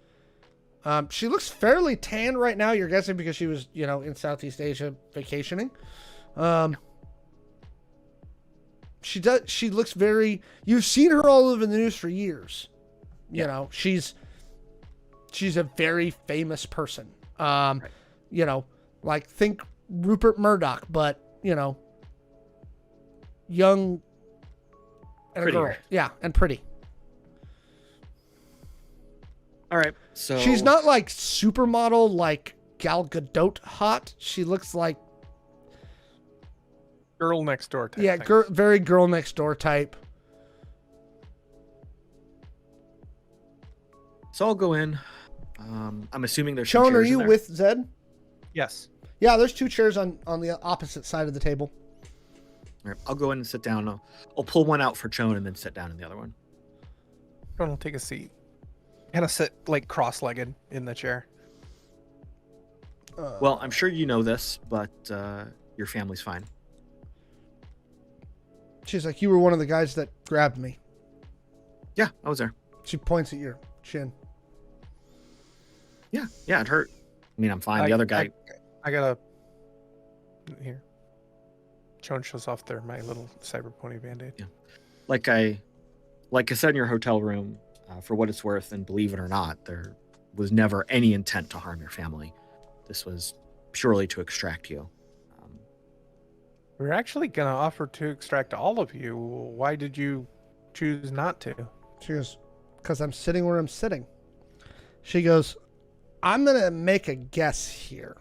She looks fairly tan right now. You're guessing because she was, in Southeast Asia vacationing. She looks very. You've seen her all over the news for years. She's a very famous person. Right. Think Rupert Murdoch, but young and Prettier. a girl. Yeah, and pretty. All right, so she's not like supermodel like Gal Gadot hot. She looks like girl next door type. Yeah, very girl next door type. So I'll go in. I'm assuming there's Shawn, some chairs are you in there. with Zed? Yes. Yeah, there's 2 chairs on the opposite side of the table. All right, I'll go in and sit down. I'll pull one out for Chone and then sit down in the other one. Shawn will take a seat. Kind of sit like cross-legged in the chair. Well, I'm sure you know this, but your family's fine. She's like, you were one of the guys that grabbed me. Yeah, I was there. She points at your chin. Yeah, it hurt. I mean, I'm fine. The other guy. I got here. Shawn shows off my little cyber pony band-aid. Yeah. Like I said in your hotel room, for what it's worth, and believe it or not, there was never any intent to harm your family. This was purely to extract you. We're actually going to offer to extract all of you. Why did you choose not to? She goes, because I'm sitting where I'm sitting. She goes, I'm going to make a guess here.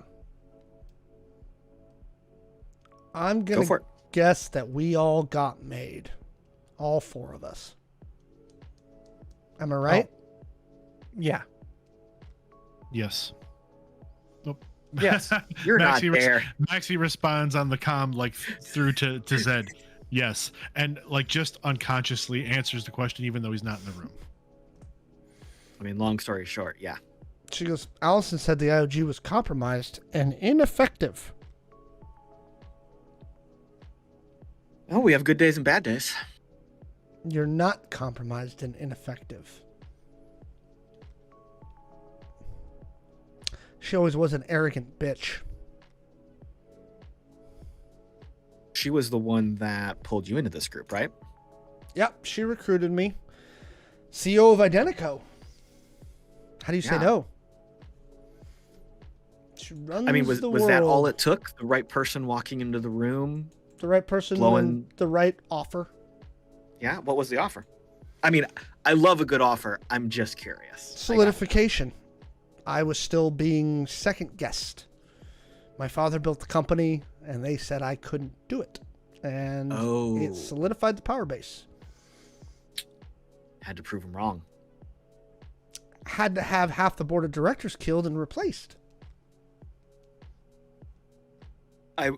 I'm going to guess that we all got made. All 4 of us. Am I right? Oh. Yeah. Yes. Nope. Yes. You're not there. Maxi responds on the comm through to Zed. Yes. And just unconsciously answers the question even though he's not in the room. I mean, long story short, yeah. She goes, Allison said the IOG was compromised and ineffective. Oh, we have good days and bad days. You're not compromised and ineffective. She always was an arrogant bitch. She was the one that pulled you into this group, right? Yep, she recruited me. CEO of Identico. How do you say no? She runs was that all it took? The right person walking into the room? The right person and the right offer. Yeah, what was the offer? I mean, I love a good offer. I'm just curious. Solidification. I was still being second guessed. My father built the company, and they said I couldn't do it. And it solidified the power base. Had to prove him wrong. Had to have half the board of directors killed and replaced. I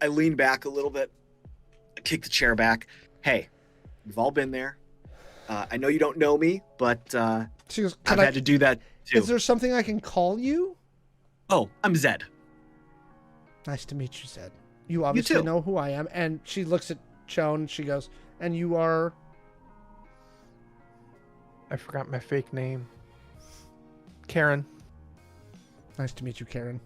lean back a little bit, kick the chair back. Hey, we've all been there. I know you don't know me, but She goes, I've had to do that too. Is there something I can call you? Oh, I'm Zed. Nice to meet you, Zed. You obviously know who I am. And she looks at Shawn and she goes, and you are... I forgot my fake name. Karen. Nice to meet you, Karen.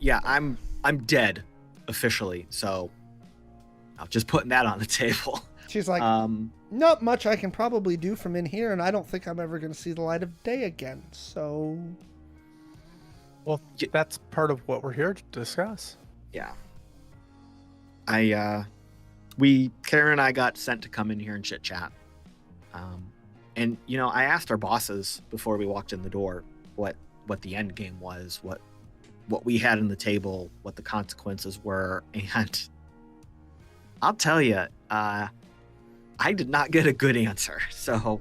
Yeah, I'm dead officially, so I'm just putting that on the table. She's like, not much I can probably do from in here, and I don't think I'm ever going to see the light of day again, so... Well, that's part of what we're here to discuss. Yeah. Karen and I got sent to come in here and chit chat. And you know, I asked our bosses before we walked in the door what the end game was, what we had on the table, what the consequences were, and I'll tell you, I did not get a good answer. So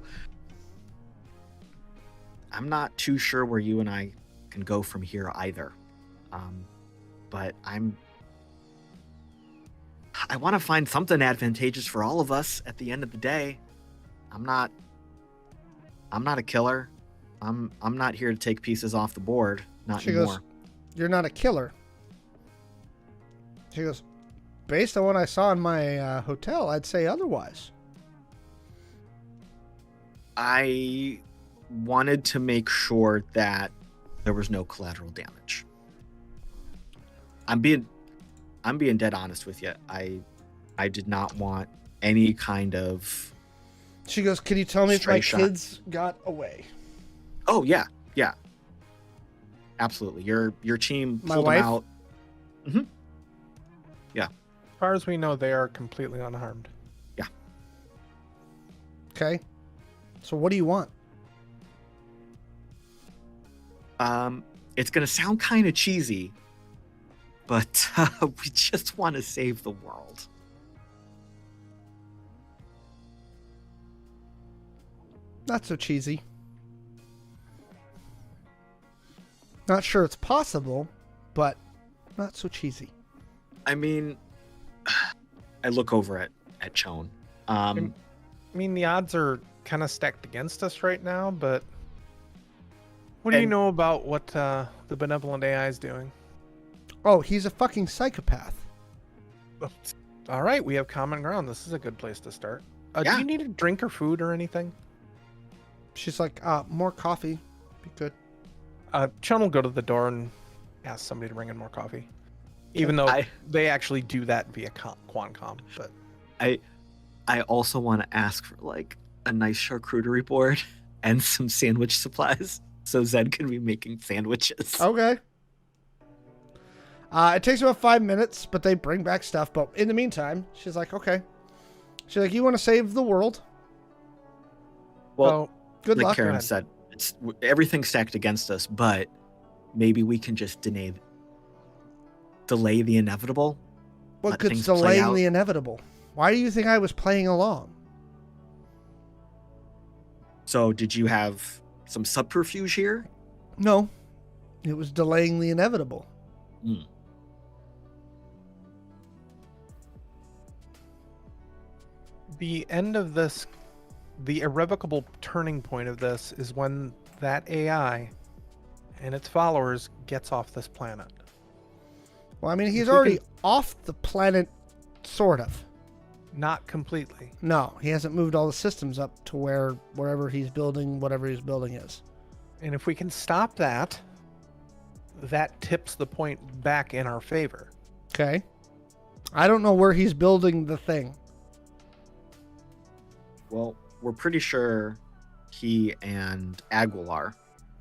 I'm not too sure where you and I can go from here either. But I want to find something advantageous for all of us at the end of the day. I'm not a killer. I'm not here to take pieces off the board. Not anymore. She goes, you're not a killer. She goes, based on what I saw in my hotel, I'd say otherwise. I wanted to make sure that there was no collateral damage. I'm being dead honest with you. I did not want any kind of... She goes, can you tell me if my Stray shot. kids got away? Oh, yeah. Absolutely. Your team My pulled wife? them out. Mm-hmm. As far as we know, they are completely unharmed. Yeah. Okay. So what do you want? It's going to sound kind of cheesy, but we just want to save the world. Not so cheesy. Not sure it's possible, but not so cheesy. I mean, I look over at Shawn. I mean, the odds are kind of stacked against us right now, but what do you know about what the benevolent AI is doing? Oh, he's a fucking psychopath. All right, we have common ground. This is a good place to start. Yeah. Do you need a drink or food or anything? She's like, more coffee. Be good. Chun will go to the door and ask somebody to bring in more coffee. Even though they actually do that via Quancom. But I also want to ask for like a nice charcuterie board and some sandwich supplies so Zed can be making sandwiches. Okay. It takes about 5 minutes, but they bring back stuff. But in the meantime, she's like, okay. She's like, you want to save the world? Well, good like luck. Karen said, it's everything's stacked against us, but maybe we can just delay the inevitable. What let could things play delay out. the inevitable? Why do you think I was playing along? So did you have some subterfuge here? No. It was delaying the inevitable. the end of this, the irrevocable turning point of this is when that AI and its followers gets off this planet. Well, I mean, he's If we already can- off the planet, sort of. Not completely. No, he hasn't moved all the systems up to wherever he's building, whatever he's building is. And if we can stop that, that tips the point back in our favor. Okay. I don't know where he's building the thing. Well, we're pretty sure he and Aguilar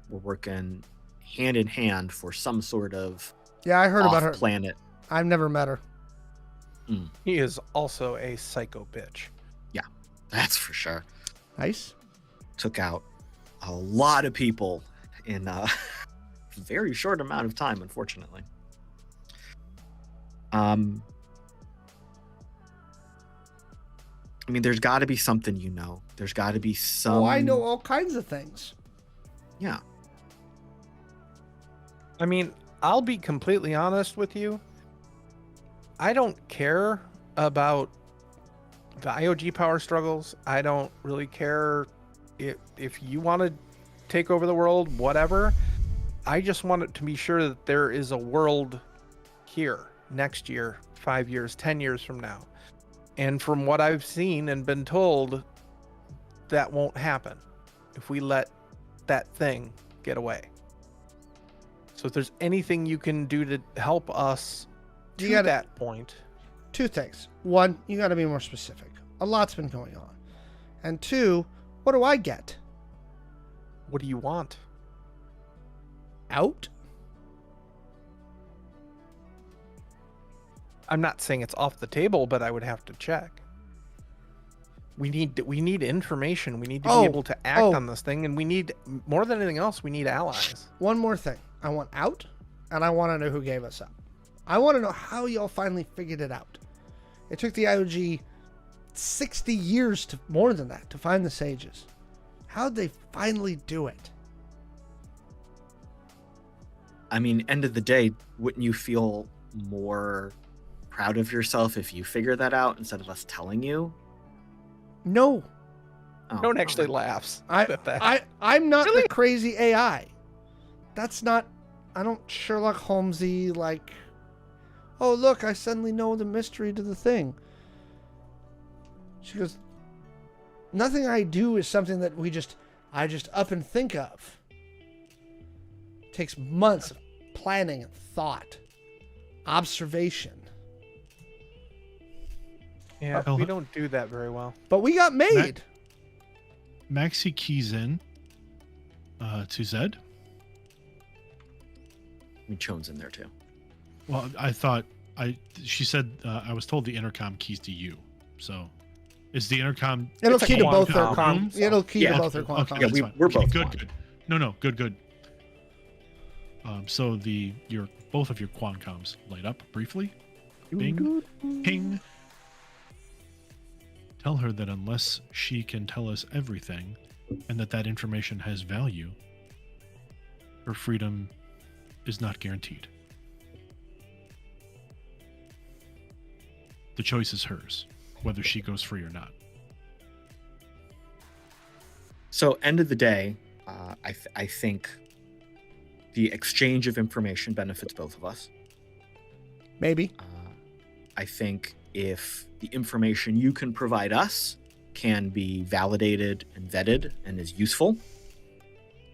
were working hand in hand for some sort of Yeah, I heard about her. planet. I've never met her. He is also a psycho bitch. That's for sure. Nice. Took out a lot of people in a very short amount of time, unfortunately. I mean, there's got to be something, you know. There's got to be some. Oh, I know all kinds of things. Yeah. I mean, I'll be completely honest with you. I don't care about the IOG power struggles. I don't really care if you want to take over the world, whatever. I just want it to be sure that there is a world here next year, 5 years, 10 years from now. And from what I've seen and been told, that won't happen if we let that thing get away. So if there's anything you can do to help us to that point. 2 things. 1, you got to be more specific. A lot's been going on. And 2, what do I get? What do you want? Out? I'm not saying it's off the table, but I would have to check. We need information. We need to be able to act on this thing, and we need, more than anything else, we need allies. One more thing. I want out, and I want to know who gave us up. I want to know how y'all finally figured it out. It took the IOG 60 years to more than that to find the sages. How'd they finally do it? I mean, end of the day, wouldn't you feel more proud of yourself if you figure that out instead of us telling you? No. Oh, No one actually laughs at that. I'm not the crazy AI. That's not, I don't Sherlock Holmesy like, oh look, I suddenly know the mystery to the thing. She goes, nothing I do is something that I just up and think of. It takes months of planning and thought, observation. Yeah, we don't do that very well. But we got made. Maxi keys in to Zed. I mean, Chone's in there too. Well, she said, I was told the intercom keys to you. So is the intercom? It'll key to both their rooms? It'll key to both their quantum. Okay, yeah, fine. we're both good. No, good. So both of your quancoms light up briefly. Bing, ping. Tell her that unless she can tell us everything, and that information has value, her freedom is not guaranteed. The choice is hers, whether she goes free or not. So, end of the day, I think the exchange of information benefits both of us. Maybe. I think if the information you can provide us can be validated and vetted and is useful,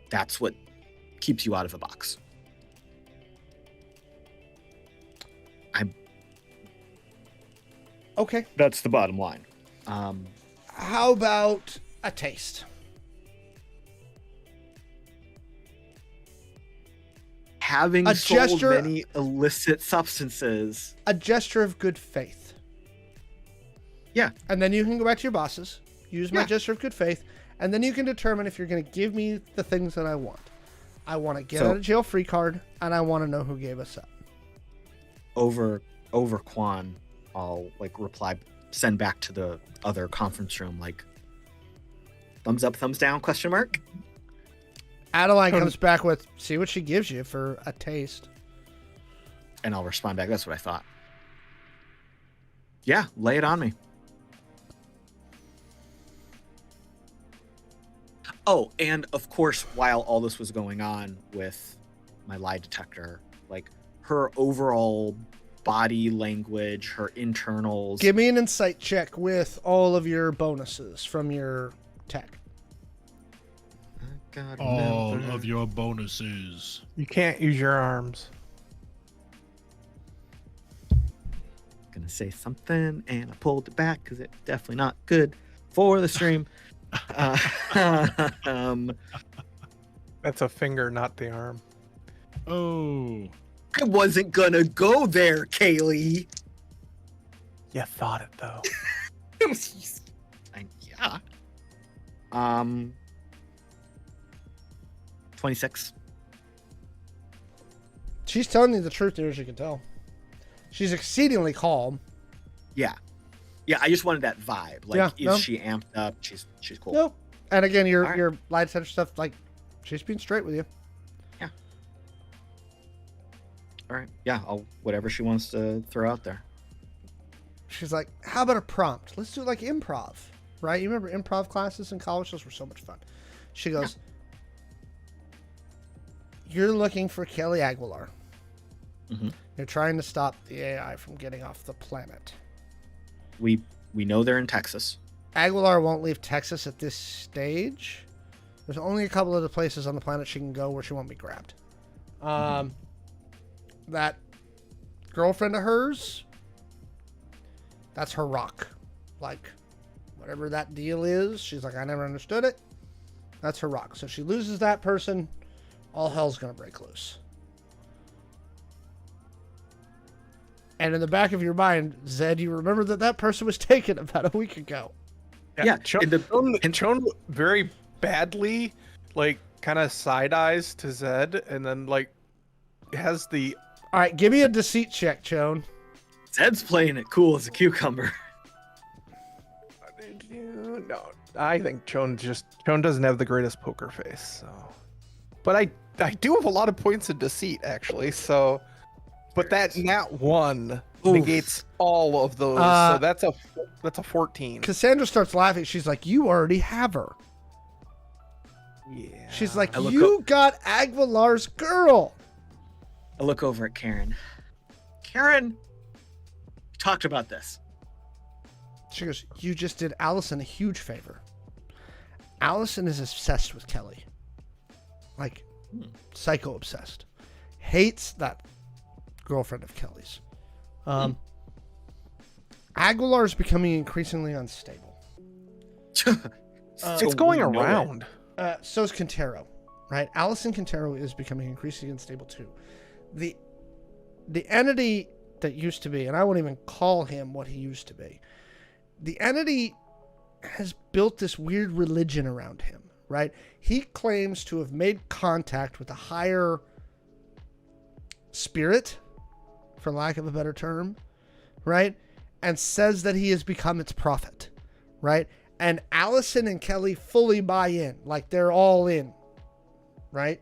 that's what keeps you out of a box. Okay. That's the bottom line. How about a taste? Having sold many illicit substances. A gesture of good faith. Yeah. And then you can go back to your bosses, use my gesture of good faith, and then you can determine if you're going to give me the things that I want. I want to get out of jail free card, and I want to know who gave us up. Over Quan, I'll reply, send back to the other conference room, thumbs up, thumbs down, question mark. Adeline comes back with, see what she gives you for a taste. And I'll respond back, that's what I thought. Yeah, lay it on me. Oh, and of course, while all this was going on with my lie detector, her overall body language, her internals. Give me an insight check with all of your bonuses from your tech. All of your bonuses. You can't use your arms. Gonna say something, and I pulled it back because it's definitely not good for the stream. That's a finger, not the arm. Oh. I wasn't gonna go there, Kaylee. You thought it though. Yeah. 26. She's telling you the truth here, as you can tell. She's exceedingly calm. Yeah. Yeah, I just wanted that vibe. Is she amped up? She's cool. No. And again, your lie detector stuff, she's being straight with you. Yeah. All right. Yeah, I'll whatever she wants to throw out there. she's like, how about a prompt? Let's do like improv, right? You remember improv classes in college? Those were so much fun. She goes, you're looking for Kelly Aguilar. Mm-hmm. You're trying to stop the AI from getting off the planet. We know they're in Texas. Aguilar won't leave Texas at this stage. There's only a couple of the places on the planet she can go where she won't be grabbed. That girlfriend of hers, that's her rock. Like, whatever that deal is, she's like, I never understood it. That's her rock. So she loses that person, all hell's going to break loose. And in the back of your mind, Zed, you remember that person was taken about a week ago. Yeah. Chon very badly, like, kind of side eyes to Zed, and then, like, has the... All right, give me a deceit check, Chon. Zed's playing it cool as a cucumber. No, I think Chon doesn't have the greatest poker face, so... But I do have a lot of points of deceit, actually, so... But that nat 1 negates all of those, so that's a 14. Cassandra starts laughing. She's like, you already have her. Yeah. She's like, you got Aguilar's girl. I look over at Karen. Karen, we talked about this. She goes, you just did Allison a huge favor. Allison is obsessed with Kelly. Like, psycho obsessed. Hates that girlfriend of Kelly's. Aguilar is becoming increasingly unstable. It's going around. So's Quintero, right? Allison Quintero is becoming increasingly unstable too. The entity that used to be, and I won't even call him what he used to be, the entity has built this weird religion around him, right? He claims to have made contact with a higher spirit, for lack of a better term, right? And says that he has become its prophet, right? And Allison and Kelly fully buy in, like they're all in, right?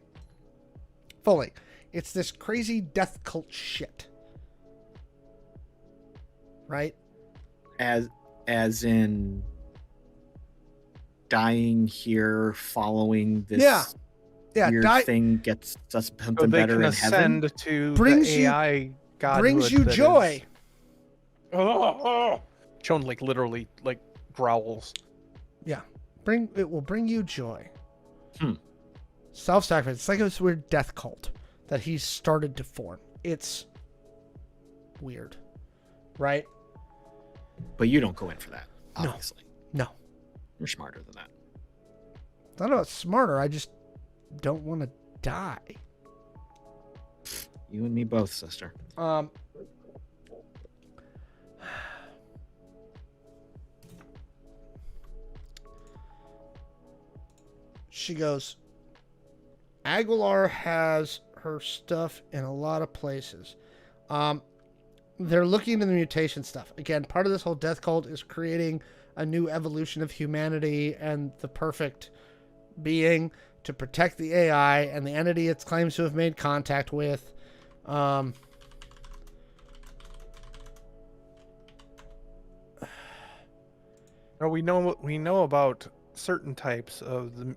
Fully. It's this crazy death cult shit, right? As in dying here, following this weird thing gets us something better in heaven. To brings the AI God brings you joy. Chon like literally like growls. Yeah, it will bring you joy. Self-sacrifice. It's like this weird death cult that he's started to form. It's weird, right? But you don't go in for that, obviously. No. You're smarter than that. I don't know. It's smarter. I just don't want to die. You and me both, sister. She goes, Aguilar has her stuff in a lot of places. They're looking into the mutation stuff. Again, part of this whole death cult is creating a new evolution of humanity and the perfect being to protect the AI and the entity it claims to have made contact with. We know about certain types of the,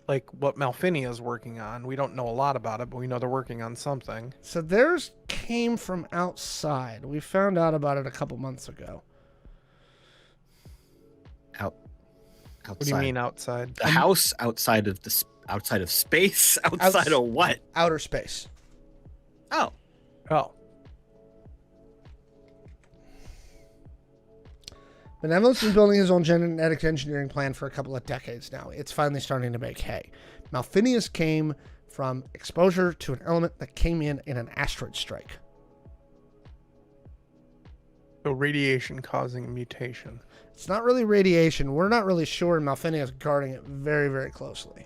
like what Malfinia is working on. We don't know a lot about it, but we know they're working on something. So theirs came from outside. We found out about it a couple months ago. Outside. What do you mean outside? The house outside of space? Outside of what? Outer space. Oh. Benevolent's been building his own genetic engineering plan for a couple of decades now. It's finally starting to make hay. Malfinius came from exposure to an element that came in an asteroid strike. So radiation causing a mutation. It's not really radiation. We're not really sure. Malfinia is guarding it very, very closely.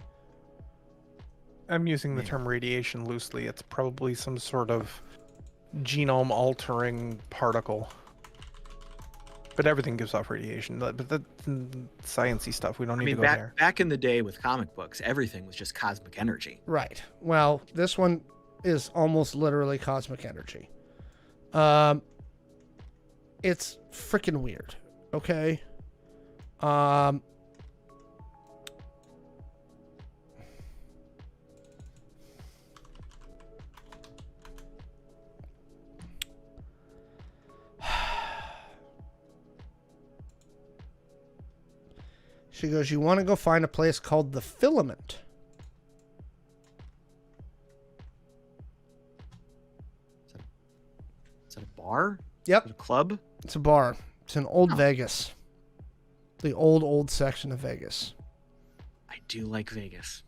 I'm using the term radiation loosely. It's probably some sort of genome altering particle. But everything gives off radiation. But that's sciencey stuff. We don't need to go there. Back in the day with comic books, everything was just cosmic energy. Right. Well, this one is almost literally cosmic energy. it's freaking weird. Okay. She goes, you want to go find a place called the Filament. Is that a bar? Yep. Is it a club? It's a bar. It's in Old Vegas. The old section of Vegas. I do like Vegas.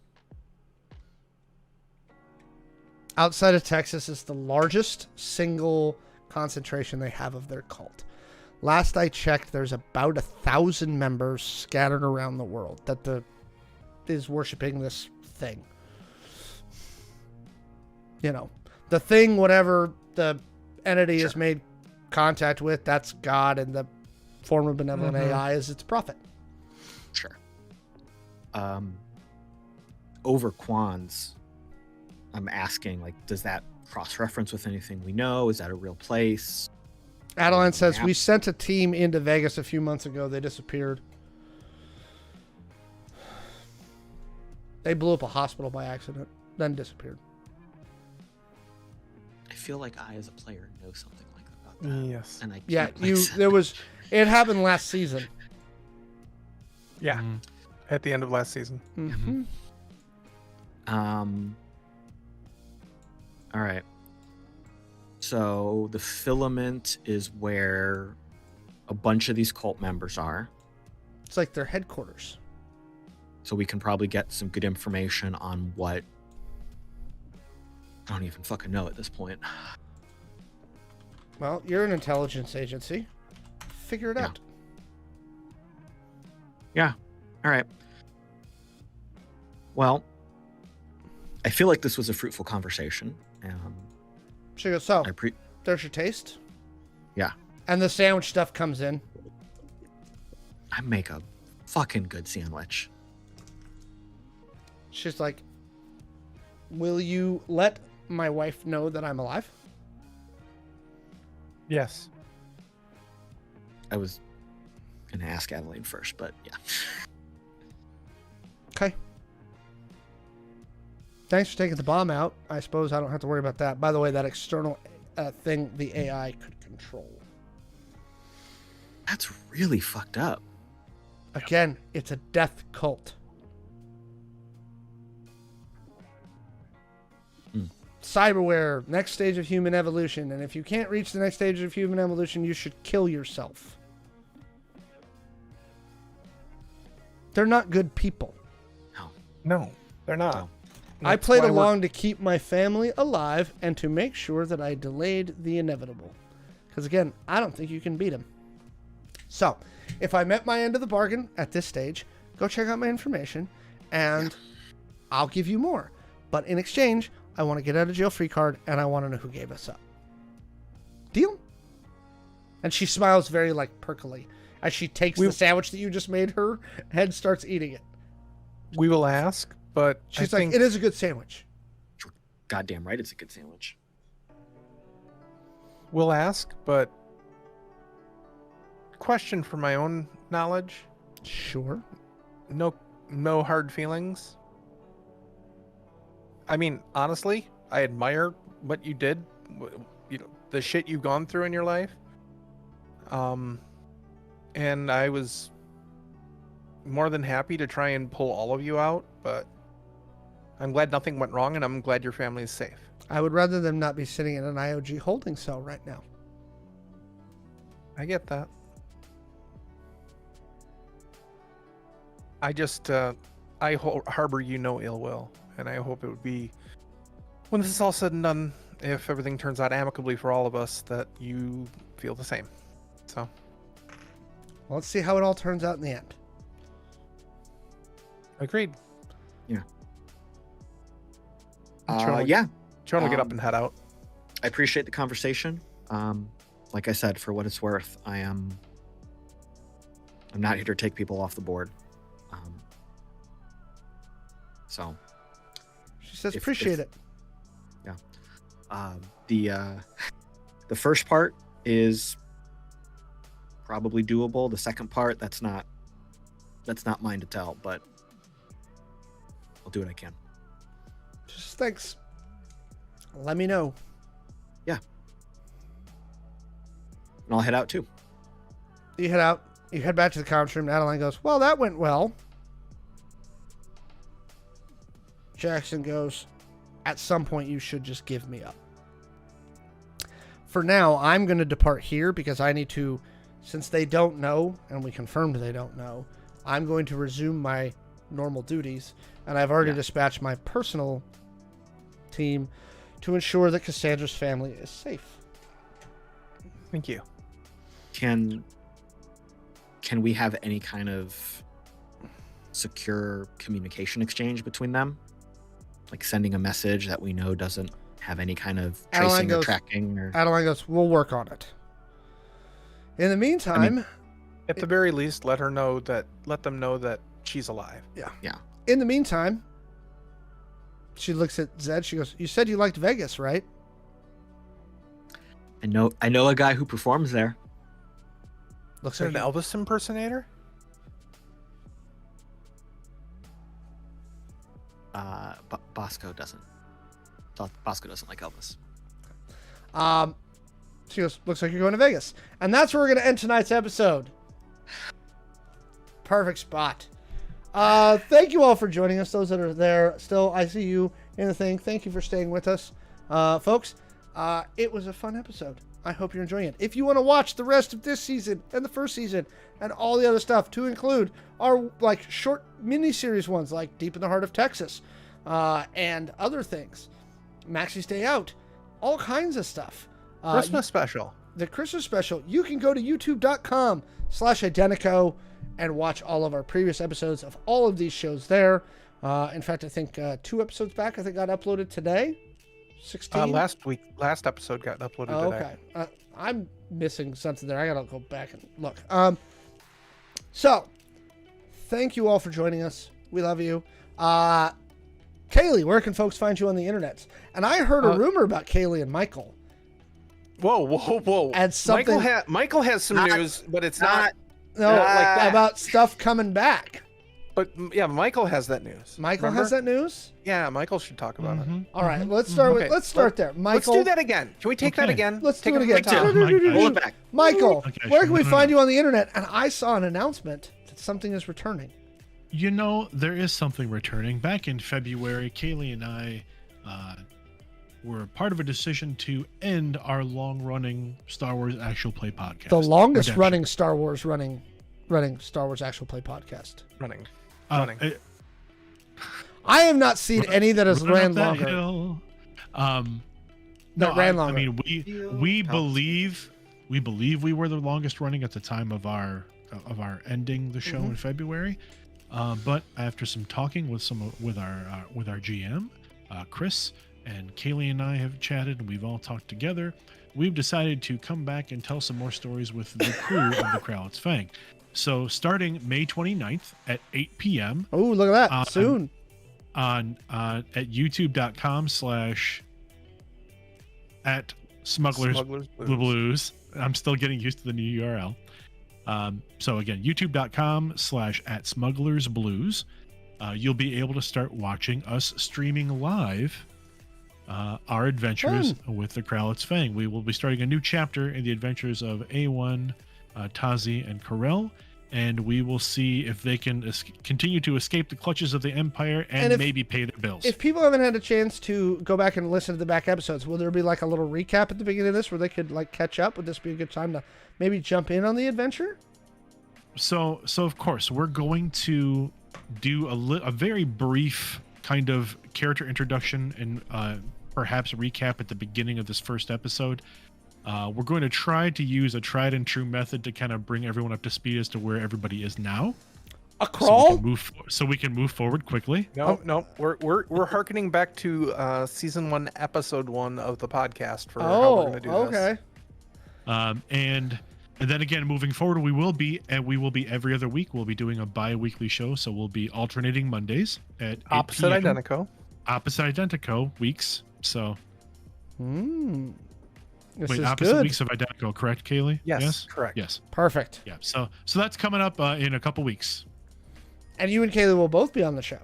Outside of Texas, it's the largest single concentration they have of their cult. Last I checked, there's about 1,000 members scattered around the world that is worshiping this thing. You know, the thing, whatever the entity has made contact with, that's God, and the form of benevolent AI is its prophet. Sure. Over Quan's, I'm asking, like, does that cross-reference with anything we know? Is that a real place? Adeline says, we sent a team into Vegas a few months ago. They disappeared. They blew up a hospital by accident, then disappeared. I feel like I, as a player, know something like about that. Yes. And I Yeah, can't it happened last season. Yeah. At the end of last season. Mm-hmm. All right. So the Filament is where a bunch of these cult members are. It's like their headquarters. So we can probably get some good information on what I don't even fucking know at this point. Well, you're an intelligence agency. Figure it out. Yeah. All right. Well, I feel like this was a fruitful conversation. She goes, so, I there's your taste. Yeah. And the sandwich stuff comes in. I make a fucking good sandwich. She's like, will you let my wife know that I'm alive? Yes. I was gonna ask Adeline first, but yeah. Okay. Thanks for taking the bomb out. I suppose I don't have to worry about that. By the way, that external thing the AI could control. That's really fucked up. Again, it's a death cult. Cyberware, next stage of human evolution. And if you can't reach the next stage of human evolution, you should kill yourself. They're not good people. No, they're not. No. I played along to keep my family alive and to make sure that I delayed the inevitable. Because again, I don't think you can beat him. So, if I met my end of the bargain at this stage, go check out my information and I'll give you more. But in exchange, I want to get out of jail free card and I want to know who gave us up. Deal? And she smiles very like perkily as she takes the sandwich that you just made her and starts eating it. We will ask, but She's like, it is a good sandwich. Goddamn right, it's a good sandwich. We'll ask, but question for my own knowledge. Sure. No hard feelings. I mean, honestly, I admire what you did, you know, the shit you've gone through in your life. And I was more than happy to try and pull all of you out, but I'm glad nothing went wrong, and I'm glad your family is safe. I would rather them not be sitting in an IOG holding cell right now. I get that. I just, I harbor you no ill will, and I hope it would be, when this is all said and done, if everything turns out amicably for all of us, that you feel the same. So. Well, let's see how it all turns out in the end. Agreed. Yeah. Yeah. Shawn will get up Um, and head out. I appreciate the conversation. Like I said, for what it's worth, I'm not here to take people off the board. So She says, If- appreciate if- it. the first part is probably doable. The second part, that's not mine to tell, but I'll do what I can. Just thanks. Let me know. Yeah. And I'll head out too. You head out. You head back to the conference room. Adeline goes, well, that went well. Jackson goes, at some point you should just give me up. For now, I'm going to depart here because I need to, since they don't know, and we confirmed they don't know, I'm going to resume my normal duties, and I've already dispatched my personal team to ensure that Cassandra's family is safe. Thank you. Can we have any kind of secure communication exchange between them? Like sending a message that we know doesn't have any kind of tracing or tracking? Or... Adeline goes, we'll work on it. In the meantime... at the very least, let them know that she's alive. Yeah. Yeah. In the meantime, she looks at Zed. She goes, you said you liked Vegas, right? I know a guy who performs there. Looks like an Elvis impersonator? Bosco doesn't. Bosco doesn't like Elvis. She goes, looks like you're going to Vegas. And that's where we're going to end tonight's episode. Perfect spot. Thank you all for joining us. Those that are there still, I see you in the thing. Thank you for staying with us. Folks, it was a fun episode. I hope you're enjoying it. If you want to watch the rest of this season and the first season and all the other stuff, to include our like short mini-series ones like Deep in the Heart of Texas and other things, Maxi Stay Out, all kinds of stuff. Christmas special. The Christmas special. You can go to youtube.com/Identico and watch all of our previous episodes of all of these shows there. In fact, I think 2 episodes back, I think got uploaded today. 16? Last episode got uploaded today. Okay. I'm missing something there. I gotta go back and look. So, thank you all for joining us. We love you. Kaylee, where can folks find you on the internet? And I heard a rumor about Kaylee and Michael. Whoa. And something... Michael has some news, but it's not no, like that. About stuff coming back. But yeah, Michael has that news. Michael has that news? Yeah, Michael should talk about it. All right, let's start with there. Michael, let's do that again. Can we take that again? Let's take do it again. Pull it back. Michael, where can we find you on the internet? And I saw an announcement that something is returning. You know, there is something returning. Back in February, Kaylee and I were part of a decision to end our long-running Star Wars actual play podcast. The longest running Star Wars running Star Wars actual play podcast. Running. I have not seen any that has ran longer. No, ran longer. I mean, we believe we were the longest running at the time of our ending the show in February. But after some talking with our GM, Chris, and Kaylee and I have chatted, and we've all talked together. We've decided to come back and tell some more stories with the crew of the Kralit's Fang. So starting May 29th at 8 p.m. Oh, look at that! Soon at youtube.com/ at Smugglers Blues. I'm still getting used to the new URL. So again, youtube.com/ at Smugglers Blues. You'll be able to start watching us streaming live our adventures with the Kralit's Fang. We will be starting a new chapter in the adventures of A1, Tazi, and Karel, and we will see if they can continue to escape the clutches of the Empire and maybe pay their bills. If people haven't had a chance to go back and listen to the back episodes, will there be like a little recap at the beginning of this where they could like catch up? Would this be a good time to maybe jump in on the adventure? So of course, we're going to do a very brief kind of character introduction and perhaps recap at the beginning of this first episode. We're going to try to use a tried and true method to kind of bring everyone up to speed as to where everybody is now. A crawl? So we can move forward quickly. No. We're harkening back to season 1, episode 1 of the podcast for how we're going to do this. And then again, moving forward, we will be every other week. We'll be doing a bi-weekly show, so we'll be alternating Mondays at opposite identical weeks. So. This Wait, is opposite good. weeks of Identical, correct, Kaylee? Yes, correct. Yes. Perfect. Yeah. So that's coming up in a couple weeks. And you and Kaylee will both be on the show.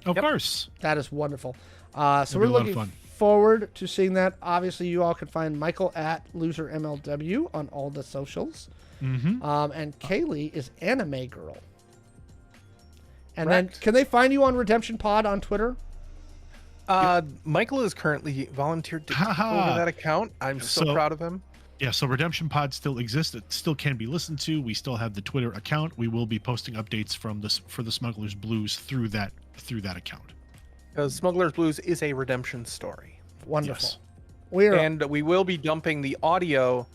Of course. That is wonderful. So It'll we're be a lot of looking fun. forward to seeing that. Obviously, you all can find Michael at LoserMLW on all the socials. Mm-hmm. And Kaylee is Anime Girl. And Correct. then, can they find you on Redemption Pod on Twitter? Michael is currently volunteered to take Ha-ha. over that account. I'm so proud of him. Yeah, so Redemption Pod still exists. It still can be listened to. We still have the Twitter account. We will be posting updates for the Smugglers Blues through that account. Because Smuggler's Blues is a redemption story. Wonderful. Yes. And we will be dumping the audio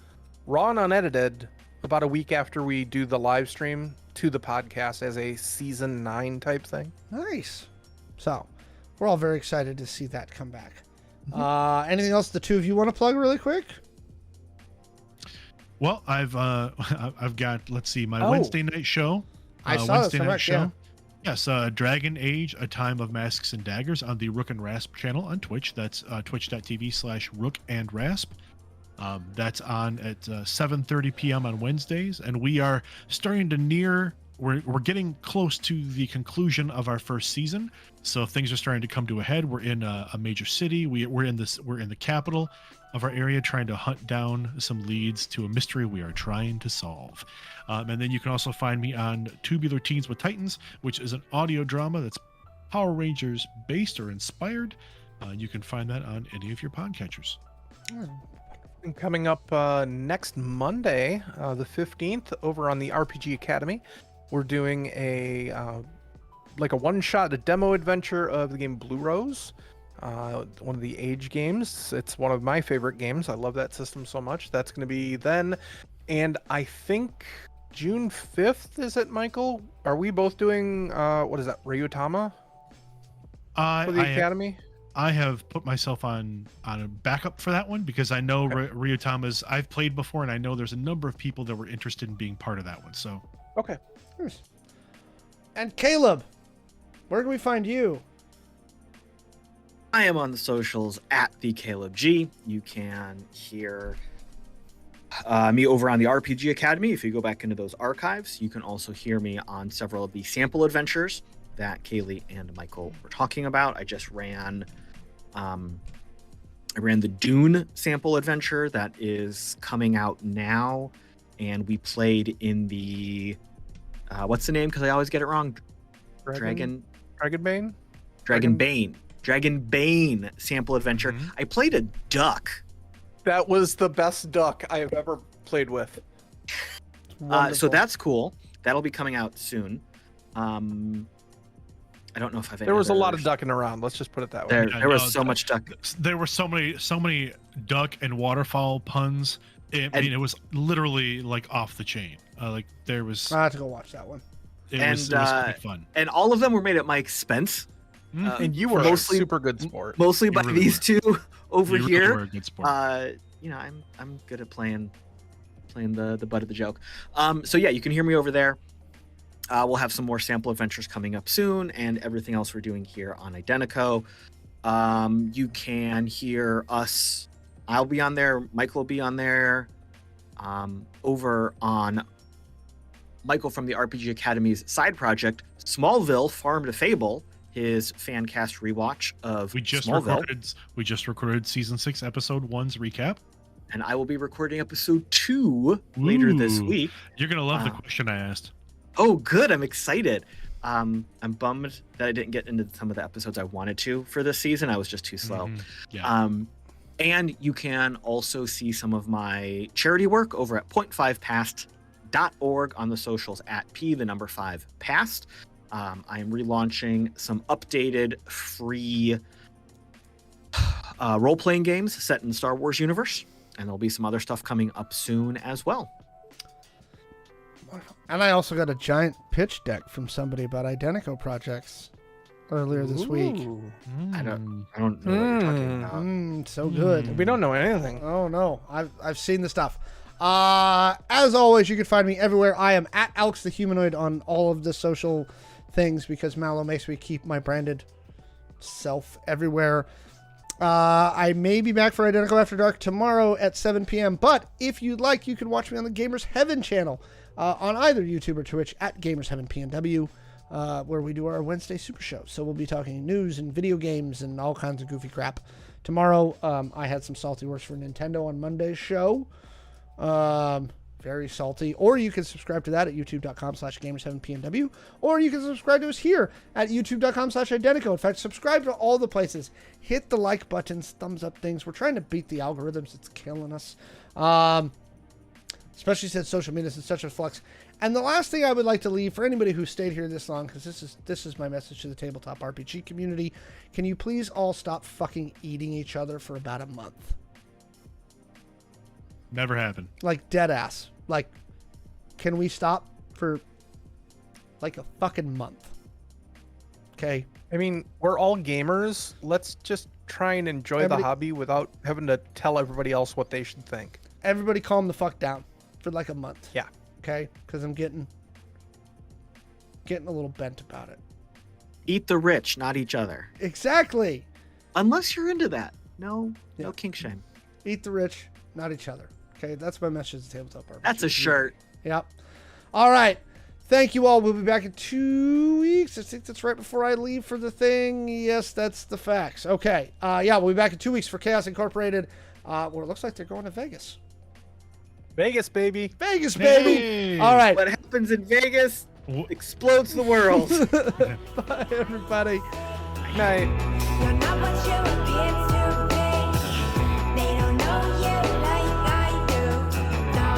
raw and unedited about a week after we do the live stream to the podcast as a season 9 type thing. Nice. So, we're all very excited to see that come back. Anything else the two of you want to plug really quick? Well, I've got, let's see, my Wednesday night show. I saw Wednesday this, night correct, show. yeah. Yes, Dragon Age: A Time of Masks and Daggers on the Rook and Rasp channel on Twitch. That's twitch.tv/Rook and Rasp. That's on at 7:30 p.m. on Wednesdays, and we are starting to near. We're getting close to the conclusion of our first season, so things are starting to come to a head. We're in a major city. We're in the capital of our area, trying to hunt down some leads to a mystery we are trying to solve. And then you can also find me on Tubular Teens with Titans, which is an audio drama that's Power Rangers based or inspired. You can find that on any of your podcatchers. And coming up next Monday, the 15th, over on the RPG Academy, we're doing a one-shot, a demo adventure of the game Blue Rose, one of the Age games. It's one of my favorite games. I love that system so much. That's going to be then. And I think June 5th, is it, Michael? Are we both doing, what is that, Ryutama for the Academy? I have put myself on a backup for that one because I know Ryutama's I've played before, and I know there's a number of people that were interested in being part of that one. So Okay. Nice. And Caleb, where can we find you? I am on the socials at the Caleb G. You can hear me over on the RPG Academy. If you go back into those archives, you can also hear me on several of the sample adventures that Kaylee and Michael were talking about. I just ran the Dune sample adventure that is coming out now, and we played in the what's the name? Because I always get it wrong. Dragonbane sample adventure. Mhm. I played a duck. That was the best duck I have ever played with. So Wonderful. that's cool. That'll be coming out soon. I don't know if I've. There was a lot of ducking around. Let's just put it that way. There, Yeah, there no, was so much duck. there were so many duck and waterfowl puns. I mean, it was literally like off the chain. Like there was. I have to go watch that one. It was quite fun. And all of them were made at my expense. And you were mostly- a super good sport. Mostly by really these two over You really here. were a good sport. I'm good at playing the butt of the joke. So yeah, you can hear me over there. We'll have some more sample adventures coming up soon, and everything else we're doing here on Identico. You can hear us. I'll be on there. Michael will be on there. Over on Michael from the RPG Academy's side project, Smallville: Farm to Fable, his fan cast rewatch of we just recorded season 6 episode 1's recap. and I will be recording episode 2 later this Ooh. week. You're gonna love the question I asked. Oh, good! I'm excited. I'm bummed that I didn't get into some of the episodes I wanted to for this season. I was just too slow. Mhm. Yeah. And you can also see some of my charity work over at point5past.org on the socials at P5past. I am relaunching some updated free role-playing games set in the Star Wars universe, and there'll be some other stuff coming up soon as well. And I also got a giant pitch deck from somebody about Identico projects earlier this week. I don't know what you're talking about. So good. We don't know anything. Oh no, I've seen the stuff. As always, you can find me everywhere. I am at Alex the Humanoid on all of the social things because Mallo makes me keep my branded self everywhere. I may be back for Identical After Dark tomorrow at 7 p.m. But if you'd like, you can watch me on the Gamers Heaven channel on either YouTube or Twitch at Gamers Heaven PNW, where we do our Wednesday Super Show. So we'll be talking news and video games and all kinds of goofy crap. Tomorrow, I had some salty words for Nintendo on Monday's show. Very salty. Or you can subscribe to that at youtube.com/gamers7pnw. Or you can subscribe to us here at youtube.com/Identico. In fact, subscribe to all the places. Hit the like buttons, thumbs up things. We're trying to beat the algorithms. It's killing us. Especially since social media is in such a flux. And the last thing I would like to leave for anybody who stayed here this long, because this is my message to the tabletop RPG community. Can you please all stop fucking eating each other for about a month? Never happened. Like, dead ass. Like, can we stop for like a fucking month? Okay. I mean, we're all gamers. Let's just try and enjoy the hobby without having to tell everybody else what they should think. Everybody calm the fuck down for like a month. Yeah. Okay? Because I'm getting a little bent about it. Eat the rich, not each other. Exactly. Unless you're into that. No kink shame. Eat the rich, not each other. Okay, that's my message to Tabletop RPG. That's a shirt. Yep. All right. Thank you all. We'll be back in 2 weeks. I think that's right before I leave for the thing. Yes, that's the facts. Okay. Yeah, we'll be back in 2 weeks for Chaos Incorporated. Well, it looks like they're going to Vegas. Vegas, baby. Vegas, baby. Hey. All right. What happens in Vegas explodes the world. Bye, everybody. Good night. You're not what you appear to be. They don't know you like I do. No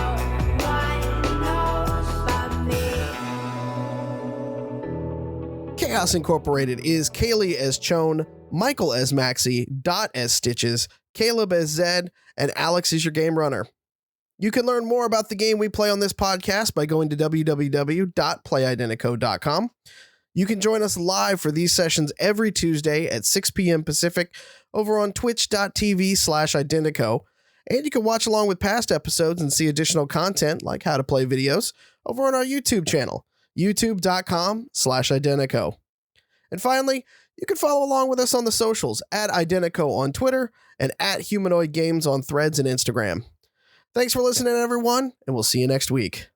one knows but me. Chaos Incorporated is Kaylee as Chone, Michael as Maxi, Dot as Stitches, Caleb as Zed, and Alex is your game runner. You can learn more about the game we play on this podcast by going to www.playidentico.com. You can join us live for these sessions every Tuesday at 6 p.m. Pacific over on twitch.tv/Identico. And you can watch along with past episodes and see additional content like how to play videos over on our YouTube channel, youtube.com/Identico. And finally, you can follow along with us on the socials at Identico on Twitter and at Humanoid Games on Threads and Instagram. Thanks for listening, everyone, and we'll see you next week.